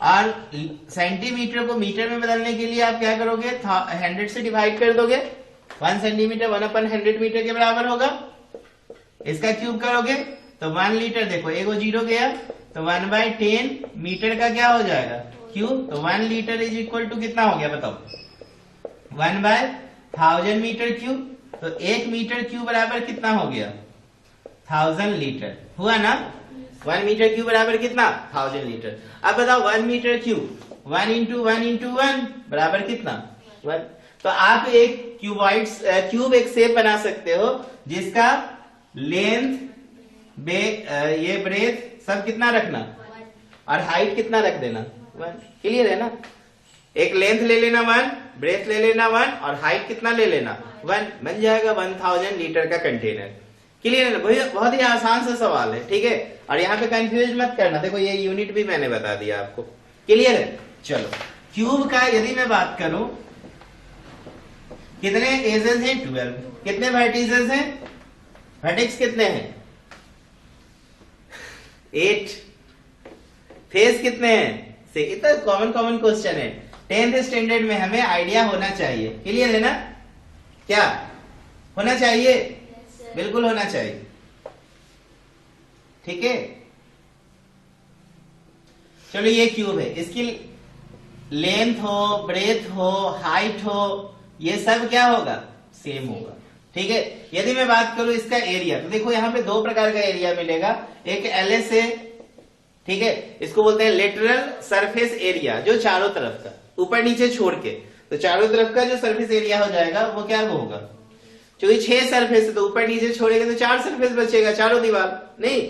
और सेंटीमीटर को मीटर में बदलने के लिए आप क्या करोगे, 100 से डिवाइड कर दोगे। 1 सेंटीमीटर 1/100 मीटर के बराबर होगा। इसका क्यूब करोगे तो 1 लीटर, देखो एगो 0 गया, तो 1/10 मीटर का क्या हो जाएगा, क्यूब। तो 1 लीटर इज इक्वल टू कितना हो गया बताओ, 1/1000 मीटर क्यूब। तो 1 मीटर क्यूब बराबर कितना हो गया, 1000 लीटर हुआ ना। 1 मीटर क्यूब बराबर कितना, 1000 लीटर। अब बताओ 1 मीटर क्यूब 1 इंटू 1 इंटू 1 बराबर कितना, 1। तो आप एक क्यूब एक शेप बना सकते हो जिसका लेंथ ये ब्रेथ सब कितना रखना और हाइट कितना रख देना, 1। क्लियर है ना। एक लेंथ ले लेना 1, ब्रेथ ले लेना 1 और हाइट कितना ले लेना 1, बन जाएगा 1000 लीटर का कंटेनर। क्लियर है? बहुत ही आसान सा सवाल है, ठीक है। और यहाँ पे कंफ्यूज मत करना, देखो ये यूनिट भी मैंने बता दिया आपको। क्लियर है? चलो, क्यूब का यदि मैं बात करूं, कितने एजेस हैं? 12। कितने वर्टिसेस हैं? वर्टेक्स कितने हैं? 8। फेस कितने हैं? से इतना कॉमन क्वेश्चन है, 10th स्टैंडर्ड में हमें आइडिया होना चाहिए। क्लियर है ना? क्या होना चाहिए? बिल्कुल होना चाहिए, ठीक है। चलो, ये क्यूब है, इसकी लेंथ हो, ब्रेथ हो, हाइट हो, ये सब क्या होगा? सेम होगा, ठीक है। यदि मैं बात करूं इसका एरिया, तो देखो यहां पे दो प्रकार का एरिया मिलेगा। एक एलएस है, ठीक है, इसको बोलते हैं लेटरल सरफेस एरिया, जो चारों तरफ का, ऊपर नीचे छोड़ के, तो चारों तरफ का जो सरफेस एरिया हो जाएगा वो क्या होगा? क्योंकि 6 सरफेस है, तो ऊपर नीचे छोड़ेगा तो 4 सरफेस बचेगा, चारों दीवार नहीं,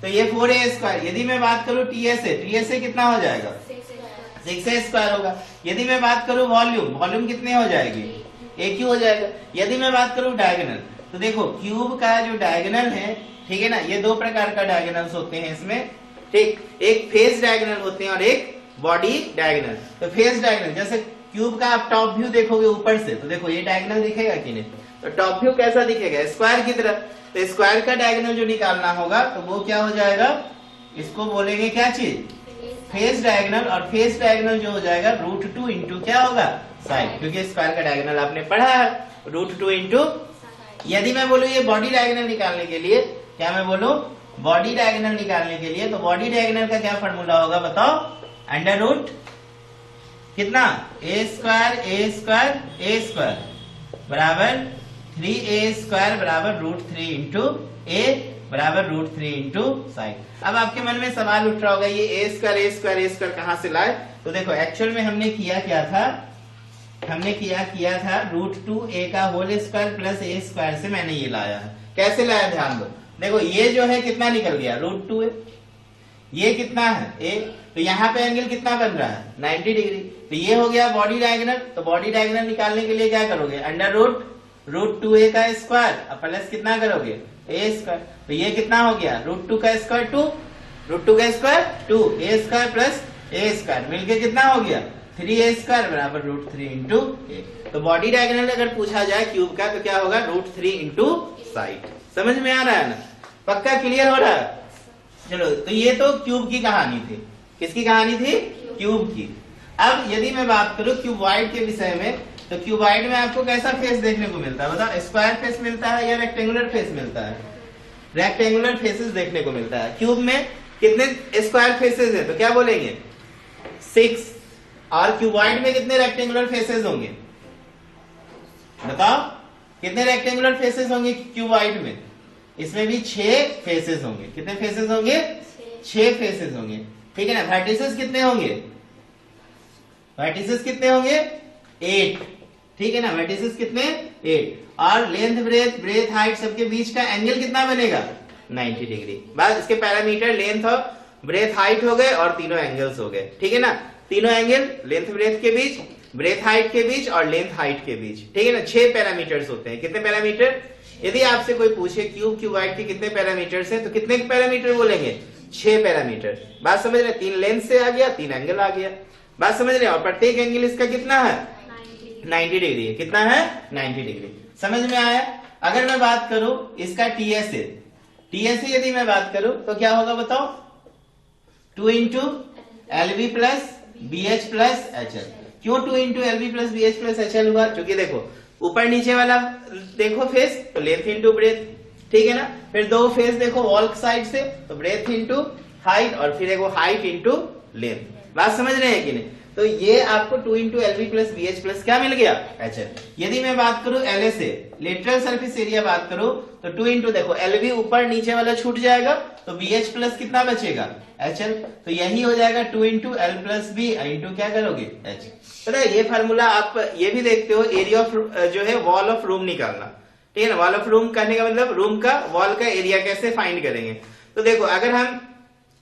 तो ये 4a²। यदि मैं बात करूं टीएसए, टीएसए कितना हो जाएगा? 6a² होगा। यदि मैं बात करूं वॉल्यूम, वॉल्यूम कितने हो जाएगी? AQ हो जाएगा। यदि मैं बात करूं डायगोनल, तो देखो क्यूब का जो डायगोनल है, ठीक है ना, ये दो प्रकार का डायगोनल्स होते हैं इसमें, ठीक। एक फेस डायगोनल होते हैं और एक बॉडी डायगोनल। तो फेस डायगोनल, जैसे क्यूब का आप टॉप व्यू देखोगे ऊपर से, तो देखो ये डायगोनल दिखेगा कि नहीं? तो टॉप व्यू कैसा दिखेगा? स्क्वायर की तरह। तो स्क्वायर का डायगोनल जो निकालना होगा, तो वो क्या हो जाएगा? इसको बोलेंगे क्या चीज? Face diagonal. और फेस डायगोनल जो हो जाएगा √2 इंटू क्या होगा? साइड, क्योंकि स्क्वायर का डायगोनल आपने पढ़ा है, √2 इंटू। यदि मैं बोलूं ये बॉडी डायगोनल निकालने के लिए, क्या मैं बोलूं? बॉडी डायगोनल निकालने के लिए, तो बॉडी डायगोनल का क्या फॉर्मूला होगा बताओ? √ कितना? a² बराबर 3a² बराबर √3 इंटू a बराबर √3 इंटू साइड। अब आपके मन में सवाल उठ रहा होगा, ये a² कहां से लाए? तो देखो एक्चुअल में हमने किया क्या था, हमने किया था √2a का होल स्क्वायर प्लस a² से मैंने ये लाया है। कैसे लाया ध्यान दो, देखो ये जो है कितना निकल गया? √2 है, ये कितना है? a, तो यहाँ पे एंगल कितना बन रहा है? 90 डिग्री। तो ये हो गया बॉडी डायगोनल। तो बॉडी डायगोनल निकालने के लिए क्या करोगे? √2a का स्क्वायर अब प्लस कितना करोगे? a²। तो ये कितना हो गया? √2 का स्क्वायर 2, √2 का स्क्वायर 2, a² प्लस a² मिलके कितना हो गया? 3a² बराबर √3 इंटू a। तो बॉडी डायगोनल अगर पूछा जाए क्यूब का, तो क्या होगा? √3 इंटू साइड। समझ में आ रहा है ना? पक्का क्लियर हो रहा है? चलो, तो ये तो क्यूब की कहानी थी। किसकी कहानी थी? क्यूब की। अब यदि मैं बात करूं क्यूबॉइड के विषय में, तो क्यूबॉइड में आपको कैसा फेस देखने को मिलता है बताओ? स्क्वायर फेस मिलता है या रेक्टेंगुलर फेस मिलता है? रेक्टेंगुलर फेसेस देखने को मिलता है। क्यूब में कितने स्क्वायर फेसेस है? तो क्या बोलेंगे? 6। और क्यूबॉइड में कितने रेक्टेंगुलर फेसेस होंगे बताओ? कितने रेक्टेंगुलर फेसेस होंगे क्यूबॉइड में? इसमें भी 6 फेसेस होंगे। कितने फेसेस होंगे? 6 फेसेस होंगे, ठीक है ना। वर्टिसेस कितने होंगे? वर्टिसेस कितने होंगे? 8, ठीक है ना। वर्टिसेस कितने? 8। और लेंथ, ब्रेथ, हाइट सबके बीच का एंगल कितना बनेगा? 90 डिग्री। बस इसके पैरामीटर लेंथ और ब्रेथ हाइट हो गए और तीनों एंगल्स हो गए, ठीक है ना। तीनों एंगल लेंथ ब्रेथ के बीच, ब्रेथ हाइट के बीच और लेंथ हाइट के बीच, ठीक है ना। 6 पैरामीटर्स होते हैं। कितने पैरामीटर? यदि आपसे कोई पूछे क्यूबॉइड के कितने पैरामीटर्स हैं, तो कितने पैरामीटर बोलेंगे? 6 पैरामीटर। बात समझ रहे? 3 लेंथ से आ गया, 3 एंगल आ गया। बात समझ रहे? और प्रत्येक एंगल इसका कितना है? 90 डिग्री है। कितना है? 90 डिग्री। समझ में आया? अगर मैं बात करूं इसका टीएसए, टीएसए यदि मैं बात करूं तो क्या होगा बताओ? 2 into LB plus BH plus HL. क्यों 2 into LB plus BH plus HL हुआ? क्योंकि देखो ऊपर नीचे वाला देखो फेस, तो लेंथ इंटू ब्रेथ, ठीक है ना। फिर 2 फेस देखो वॉल साइड से, तो ब्रेथ इंटू हाइट, और फिर देखो हाइट इंटू लेंथ। बात समझ रहे हैं कि नहीं? तो ये आपको 2 into LB plus BH plus क्या मिल गया? एचएल। यदि मैं बात करूं एलएसए, लेटरल सरफेस एरिया बात करूं, तो 2 इंटू देखो एलबी ऊपर नीचे वाला छूट जाएगा, तो बीएच प्लस कितना बचेगा? एचएल। तो यही हो जाएगा 2 into L plus B into क्या करोगे? एच। पता है ये फार्मूला आप ये भी देखते हो, एरिया ऑफ जो है वॉल ऑफ रूम निकालना, ठीक है ना। वॉल ऑफ रूम करने का मतलब रूम का वॉल का एरिया कैसे फाइंड करेंगे। तो देखो अगर हम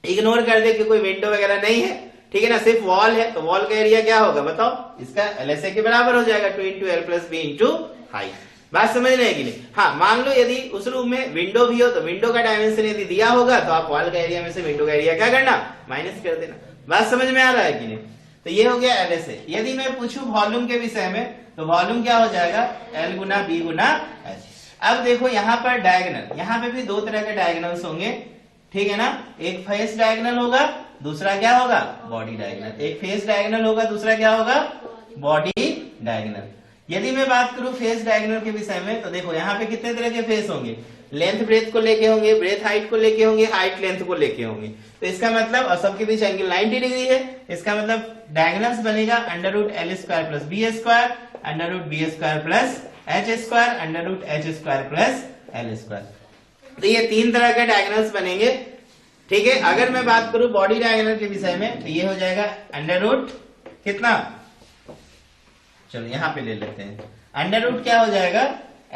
इग्नोर कर दे कि कोई विंडो वगैरह नहीं है, ठीक है ना, सिर्फ वॉल है, तो वॉल का एरिया क्या होगा बताओ? इसका एलएसए के बराबर हो जाएगा 2 into L plus B into height. बात समझ रहे हैं कि नहीं? हाँ, मान लो यदि उस रूम में विंडो भी हो तो विंडो का डायमेंशन यदि दिया होगा तो आप वॉल का एरिया में से विंडो का एरिया क्या करना, माइनस कर देना। बात समझ में आ रहा है कि नहीं? तो ये हो गया LSA। यदि मैं पूछूं वॉल्यूम के विषय में तो वॉल्यूम क्या हो जाएगा, L गुना B गुना H। अब देखो यहाँ पर डायगोनल, यहाँ पे भी दो तरह के डायगोनल्स होंगे, ठीक है ना। एक फेस डायगोनल होगा, दूसरा क्या होगा, बॉडी डायगोनल। एक फेस डायगोनल होगा, दूसरा क्या होगा, बॉडी डायगोनल। यदि मैं बात करूं फेस डायगोनल के विषय में तो देखो यहाँ पे कितने तरह के फेस होंगे, लेंथ ब्रेथ को लेके होंगे, ब्रेथ हाइट को लेके होंगे, हाइट लेंथ को लेके होंगे। तो इसका मतलब, और सबके बीच एंगल 90 डिग्री है, इसका मतलब डायगोनल्स बनेगा under root L square plus B square, under root B square plus H square, under root H square plus L square. तो ये तीन तरह के डायगोनल्स बनेंगे, ठीक है। अगर मैं बात करूं बॉडी डायगोनल के विषय में तो ये हो जाएगा अंडर रूट कितना, चलो यहां पे ले लेते हैं, अंडर रूट क्या हो जाएगा,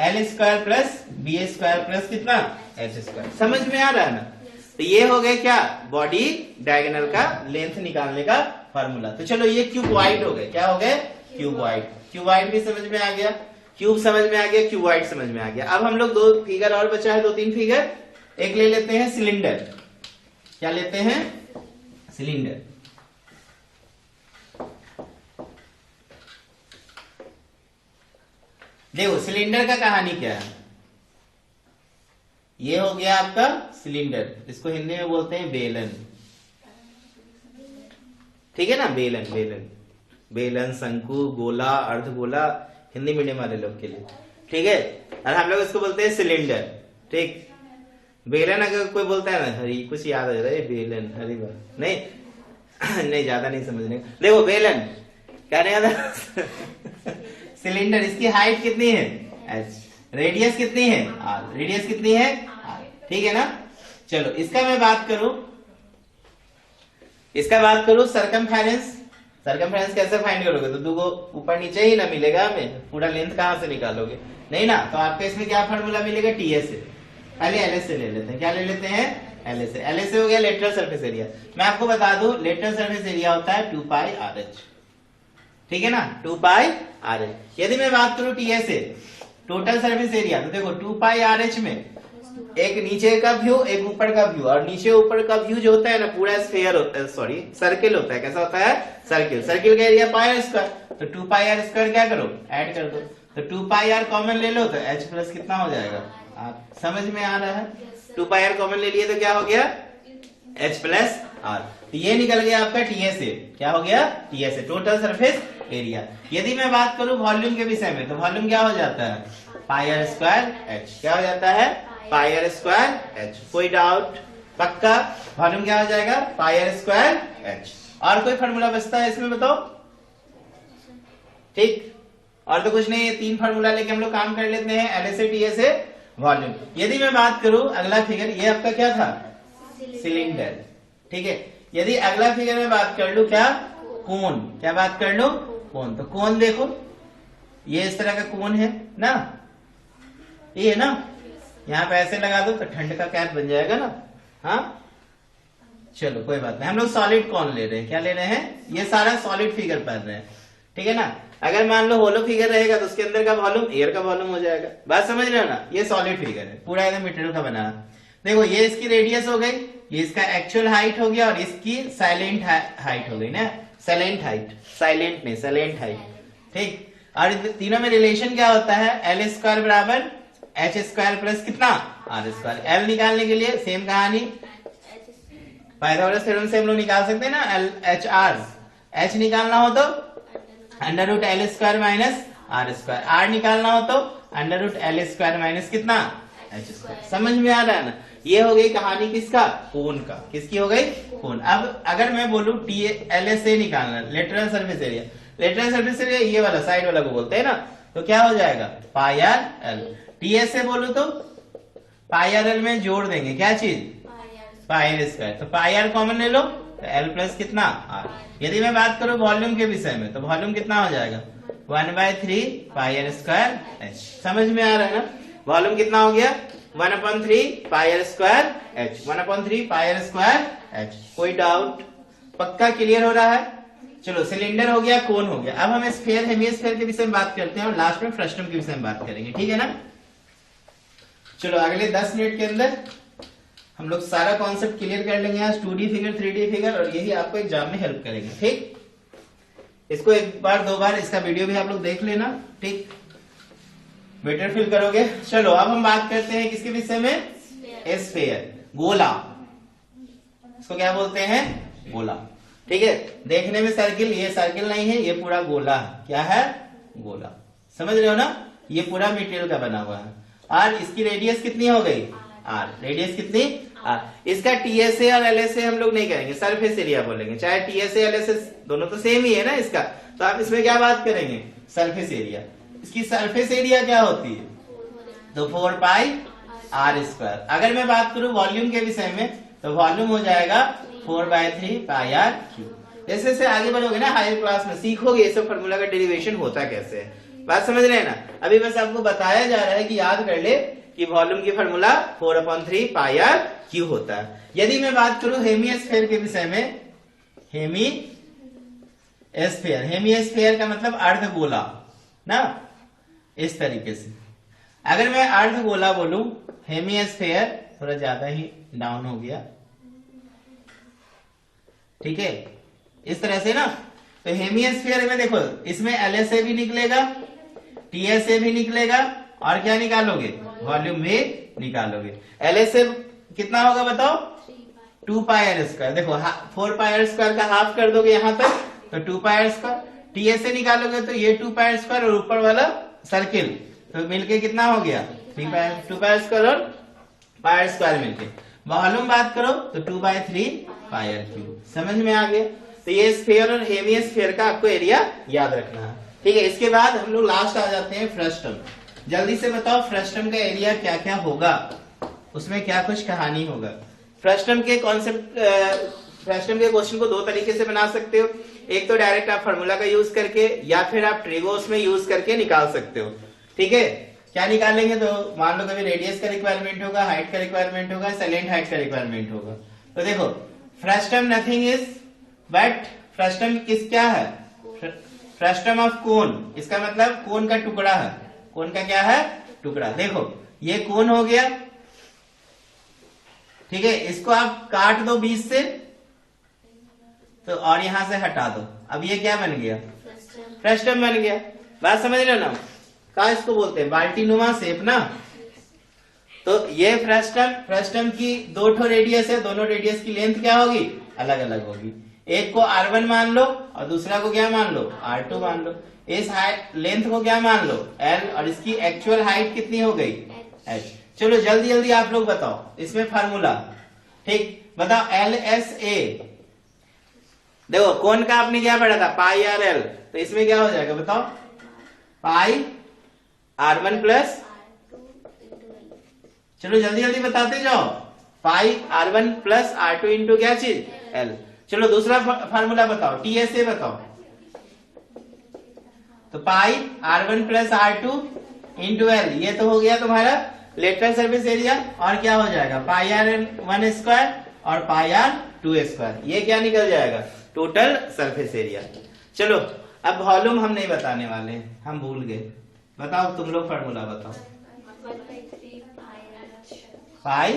L square plus B square plus कितना, H स्क्वायर। समझ में आ रहा है ना? तो ये हो गया क्या, बॉडी डायगोनल का लेंथ निकालने का फार्मूला। तो चलो ये क्यूबॉइड हो गए, क्या हो गए, क्यूबॉइड। क्यूबॉइड भी समझ में आ गया, क्यूब समझ में आ गया, क्यूबॉइड समझ में आ गया। अब हम लोग दो फिगर और बचा है, दो तीन फिगर। एक ले लेते हैं सिलेंडर, क्या लेते हैं, सिलेंडर। देखो सिलेंडर का कहानी क्या है, ये हो गया आपका सिलेंडर, इसको हिंदी में बोलते हैं बेलन, ठीक है ना, बेलन। बेलन, बेलन, शंकु, गोला, अर्धगोला, हिंदी मीडियम वाले लोग के लिए, ठीक है। और हम लोग इसको बोलते हैं सिलेंडर, ठीक। बेलन अगर कोई बोलता है ना, हरी कुछ याद आ जाता है, बेलन, हरी बात नहीं नहीं, ज्यादा नहीं समझने। देखो बेलन क्या नहीं सिलेंडर, इसकी हाइट कितनी है, H, रेडियस कितनी है, R, रेडियस कितनी है, R, ठीक है ना। चलो इसका मैं बात करूं, इसका बात करूं सरकमफेरेंस। सरकमफेरेंस कैसे फाइंड करोगे, तो दो ऊपर नीचे ही ना मिलेगा हमें, पूरा लेंथ कहां से निकालोगे, नहीं ना। तो आपको इसमें क्या फार्मूला मिलेगा, TS से। पहले LS से ले लेते हैं, क्या ले लेते हैं, LS से। LS से हो गया लेटरल सरफेस एरिया। मैं आपको बता दूं लेटरल सरफेस एरिया होता है 2 पाई RH, ठीक है ना, 2 पाई RH। यदि मैं बात करूं TS से, टोटल सरफेस एरिया, तो देखो 2 पाई RH में एक नीचे का व्यू, एक ऊपर का व्यू, और नीचे ऊपर का व्यू जो होता है ना, पूरा स्फीयर होता है, सॉरी सर्किल होता है। कैसा होता है, सर्किल। सर्किल का एरिया पाई R स्क्वायर, तो 2 पाई R स्क्वायर क्या करो, ऐड कर दो, तो 2 पाई R कॉमन ले लो तो H प्लस कितना हो जाएगा, आप समझ में आ रहा है। 2 पाई R कॉमन ले लिए तो क्या हो गया, H प्लस R। तो ये निकल गया आपका TSA, क्या हो गया, TSA, टोटल सरफेस एरिया। यदि मैं बात करूं वॉल्यूम के विषय में तो वॉल्यूम क्या हो जाता है, पाई R स्क्वायर H, क्या हो जाता है, पाई R स्क्वायर H। कोई डाउट, पक्का, वॉल्यूम क्या हो जाएगा, पाई R स्क्वायर H। और कोई फार्मूला बचता है इसमें बताओ, ठीक। और तो कुछ नहीं, ये तीन फार्मूला लेके हम लोग काम कर लेते हैं, LSA, TSA, वॉल्यूम। यदि मैं बात करूं अगला फिगर, ये आपका क्या था, सिलेंडर, ठीक है। यदि अगला फिगर में बात कर लू, क्या, कोन, क्या बात कर लू, कोन। तो कोन देखो, ये इस तरह का कोन है ना, ये है ना, यहाँ पे ऐसे लगा दो तो ठंड का कैप बन जाएगा ना, हाँ। चलो कोई बात नहीं, हम लोग सॉलिड कोन ले रहे हैं, क्या ले रहे हैं, ये सारा सॉलिड फिगर पढ़ रहे हैं, ठीक है ना। अगर मान लो होलो फिगर रहेगा तो उसके अंदर का वॉल्यूम एयर का वॉल्यूम हो जाएगा। बात समझ रहे हो ना, ये सॉलिड फिगर है, पूरा एकदम मटेरियल का बना। देखो ये इसकी रेडियस हो गई, ये इसका एक्चुअल हाइट हो गया, और इसकी साइलेंट हाइट हो गई ना, साइलेंट हाइट, साइलेंट नहीं साइलेंट हाइट, ठीक। और तीनों में रिलेशन क्या होता है, L स्क्वायर बराबर H स्क्वायर प्लस कितना, R स्क्वायर। L निकालने के लिए सेम कहानी, पाइथागोरस थ्योरम से हम लोग निकाल सकते हैं ना, LHR। H निकालना हो तो under root L square minus R square, R निकालना हो तो under root L square minus कितना, H स्क्वायर। समझ में आ रहा है ना, ये हो गई कहानी किसका, कोन का। किसकी हो गई, कोन। अब अगर मैं बोलूं LSA निकालना, lateral surface area, lateral surface area ये वाला साइड वाला को बोलते हैं ना, तो क्या हो जाएगा, पाई R L। TSA बोलूं तो पाई R L में जोड़ देंगे क्या चीज, पाई R स्क्वायर, तो पाई R कॉमन ले लो तो L प्लस कितना, R। यदि मैं बात करूं वॉल्यूम के विषय में तो वॉल्यूम कितना हो जाएगा, 1/3 पाई R स्क्वायर H। समझ में आ रहा है ना, वॉल्यूम कितना हो गया, 1/3 पाई R स्क्वायर H, 1/3 पाई R स्क्वायर H। कोई डाउट, पक्का क्लियर हो रहा है। चलो सिलेंडर हो गया, कोन हो गया। अब हम स्फीयर हेमिस्फीयर के विषय में बात करते हैं और लास्ट में फ्रस्टम के विषय में बात करेंगे, ठीक है ना। चलो अगले 10 मिनट के अंदर हम लोग सारा कॉन्सेप्ट क्लियर कर लेंगे आज, 2D फिगर 3D फिगर, और यही आपको एग्जाम में हेल्प करेंगे, ठीक। इसको एक बार 2 बार इसका वीडियो भी आप लोग देख लेना, ठीक, बेटर फील करोगे। चलो अब हम बात करते हैं किसके विषय में, स्फीयर, गोला। इसको क्या बोलते हैं, गोला, ठीक है। देखने में सर्किल, ये सर्किल नहीं है, ये पूरा गोला है। क्या है, गोला, समझ रहे हो ना। ये पूरा मटेरियल का बना हुआ है और इसकी रेडियस कितनी हो गई, आर। रेडियस कितनी, आर। इसका टीएसए और एलएसए हम लोग नहीं करेंगे, सरफेस एरिया बोलेंगे। चाहे टीएसए एलएसए दोनों तो सेम ही है ना इसका, तो आप इसमें क्या बात करेंगे, सरफेस एरिया। इसकी सरफेस एरिया क्या होती है, तो 4 पाई आर स्क्वायर। अगर मैं बात करूं वॉल्यूम के विषय में, तो वॉल्यूम हो जाएगा 4/3 पाई आर क्यूब। जैसे जैसे आगे बढ़ोगे ना हायर क्लास में सीखोगे ये सब फॉर्मूला का डेरिवेशन होता कैसे है, बात समझ रहे हैं ना। अभी बस आपको बताया जा रहा है कि याद कर ले कि वॉल्यूम की फॉर्मूला 4/3 पाई आर क्यूब होता है। यदि मैं बात करूं हेमिस्फीयर के विषय में, हेमिस्फीयर, हेमिस्फीयर का मतलब अर्धगोला ना, इस तरीके से। अगर मैं अर्धगोला बोलूं, हेमिस्फीयर थोड़ा ज्यादा ही डाउन हो गया, ठीक है, इस तरह से ना। तो हेमिस्फीयर में देखो, इसमें एलएसए भी निकलेगा, टीएसए भी निकलेगा, और क्या निकालोगे, वॉल्यूम भी निकालोगे। एलएसए कितना होगा बताओ, 2 पाई आर स्क्वायर। देखो 4 पाई आर स्क्वायर का हाफ कर दोगे यहां तक, तो 2 पाई आर स्क्वायर। टीएसए निकालोगे तो ये 2 पाई आर स्क्वायर और ऊपर वाला सर्किल, तो मिलके कितना हो गया, 2 पाई आर स्क्वायर और पाई आर स्क्वायर मिलके। वॉल्यूम बात करो तो 2/3 पाई आर क्यूब। समझ में आ गया। तो ये स्फीयर और हेमिस्फीयर का आपको एरिया याद रखना है, ठीक है। इसके बाद हम लोग लास्ट आ जाते हैं फ्रस्टम। जल्दी से बताओ फ्रस्टम का एरिया क्या क्या होगा, उसमें क्या कुछ कहानी होगा। फ्रस्टम के कॉन्सेप्ट, फ्रस्टम के क्वेश्चन को 2 तरीके से बना सकते हो। एक तो डायरेक्ट आप फार्मूला का यूज करके, या फिर आप ट्रिगोस में यूज करके निकाल सकते हो, ठीक है। क्या निकालेंगे, तो मान लो कभी रेडियस का रिक्वायरमेंट होगा, हाइट का रिक्वायरमेंट होगा, सेलेंट हाइट का रिक्वायरमेंट होगा। तो देखो frustum nothing is but, frustum किस क्या है, फ्रस्टम ऑफ कोन। इसका मतलब कोन का टुकड़ा है, कोन का क्या है, टुकड़ा। देखो ये कोन हो गया, ठीक है। इसको आप काट दो बीच से, तो और यहां से हटा दो, अब ये क्या बन गया, फ्रस्टम बन गया। बात समझ रहे हो ना, क्या इसको बोलते हैं, बाल्टीनुमा शेप ना। तो ये फ्रस्टम, फ्रस्टम की 2 रेडियस है, दोनों रेडियस की लेंथ क्या होगी, अलग अलग होगी। एक को R1 मान लो और दूसरा को क्या मान लो, R2 मान लो। इस हाइट लेंथ को क्या मान लो, L, और इसकी एक्चुअल हाइट कितनी हो गई, H। चलो जल्दी जल्दी आप लोग बताओ इसमें फार्मूला, ठीक, बताओ LSA। देखो कौन का आपने क्या पढ़ा था, पाई आर एल, तो इसमें क्या हो जाएगा बताओ, पाई R1 प्लस, चलो जल्दी जल्दी बताते जाओ, पाई R1 प्लस R2 इंटू क्या चीज, L। चलो दूसरा फार्मूला बताओ, टीएसए बताओ, तो पाई R1 plus R2 into L। ये तो हो गया तुम्हारा लेटरल सरफेस एरिया, और क्या हो जाएगा, पाई R1 स्क्वायर और पाई R2 स्क्वायर। ये क्या निकल जाएगा, टोटल सरफेस एरिया। चलो अब वॉल्यूम हम नहीं बताने वाले हैं, हम भूल गए। बताओ तुम लोग फार्मूला बताओ, पाई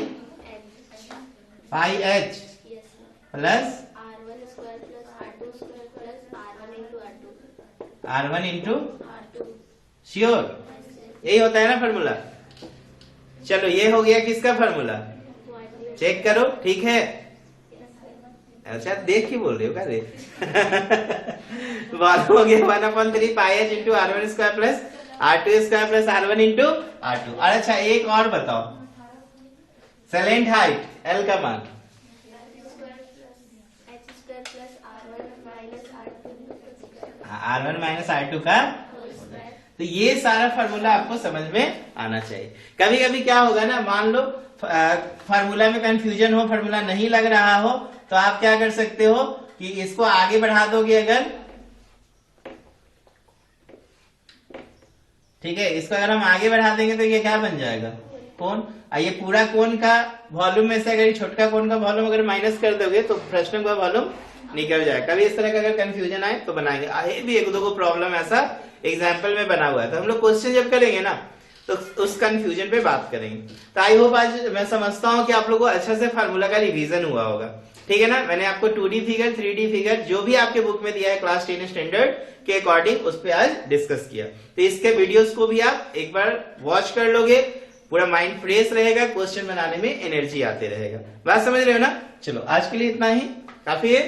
H plus R1 into, sure यही होता है ना फार्मूला। चलो ये हो गया किसका फार्मूला, चेक करो, ठीक है। अच्छा देख ही बोल रहे हो क्या, वॉल्यूम हो गया 1/3 पाई H into R1 square plus R2 square plus R1 into R2। और अच्छा एक और बताओ, सेलेंट हाइट L का मान, R1 माइनस R2 का। तो ये सारा फार्मूला आपको समझ में आना चाहिए। कभी कभी क्या होगा ना, मान लो फार्मूला में कंफ्यूजन हो, फार्मूला नहीं लग रहा हो, तो आप क्या कर सकते हो कि इसको आगे बढ़ा दोगे अगर, ठीक है, इसको अगर हम आगे बढ़ा देंगे तो ये क्या बन जाएगा, कोण, ये पूरा कोण का वॉल्यूम में से अगर छोटका कोण का वॉल्यूम अगर माइनस कर दोगे तो प्रश्न का वॉल्यूम निकल जाए। कभी इस तरह का अगर कंफ्यूजन आए तो बनाएंगे, आए भी एक दो को प्रॉब्लम ऐसा एग्जाम्पल में बना हुआ है, तो हम लोग क्वेश्चन जब करेंगे ना तो उस कंफ्यूजन पे बात करेंगे। तो आई होप आज मैं समझता हूँ कि आप लोगों को अच्छा से फार्मूला का रिवीजन हुआ होगा, ठीक है ना। मैंने आपको 2D फिगर 3D फिगर जो भी आपके बुक में दिया है क्लास 10 स्टैंडर्ड के अकॉर्डिंग उस पर आज डिस्कस किया। तो इसके वीडियोस को भी आप एक बार वॉच कर लोगे, पूरा माइंड फ्रेश रहेगा, क्वेश्चन बनाने में एनर्जी आते रहेगा। बात समझ रहे हो ना। चलो आज के लिए इतना ही काफी है।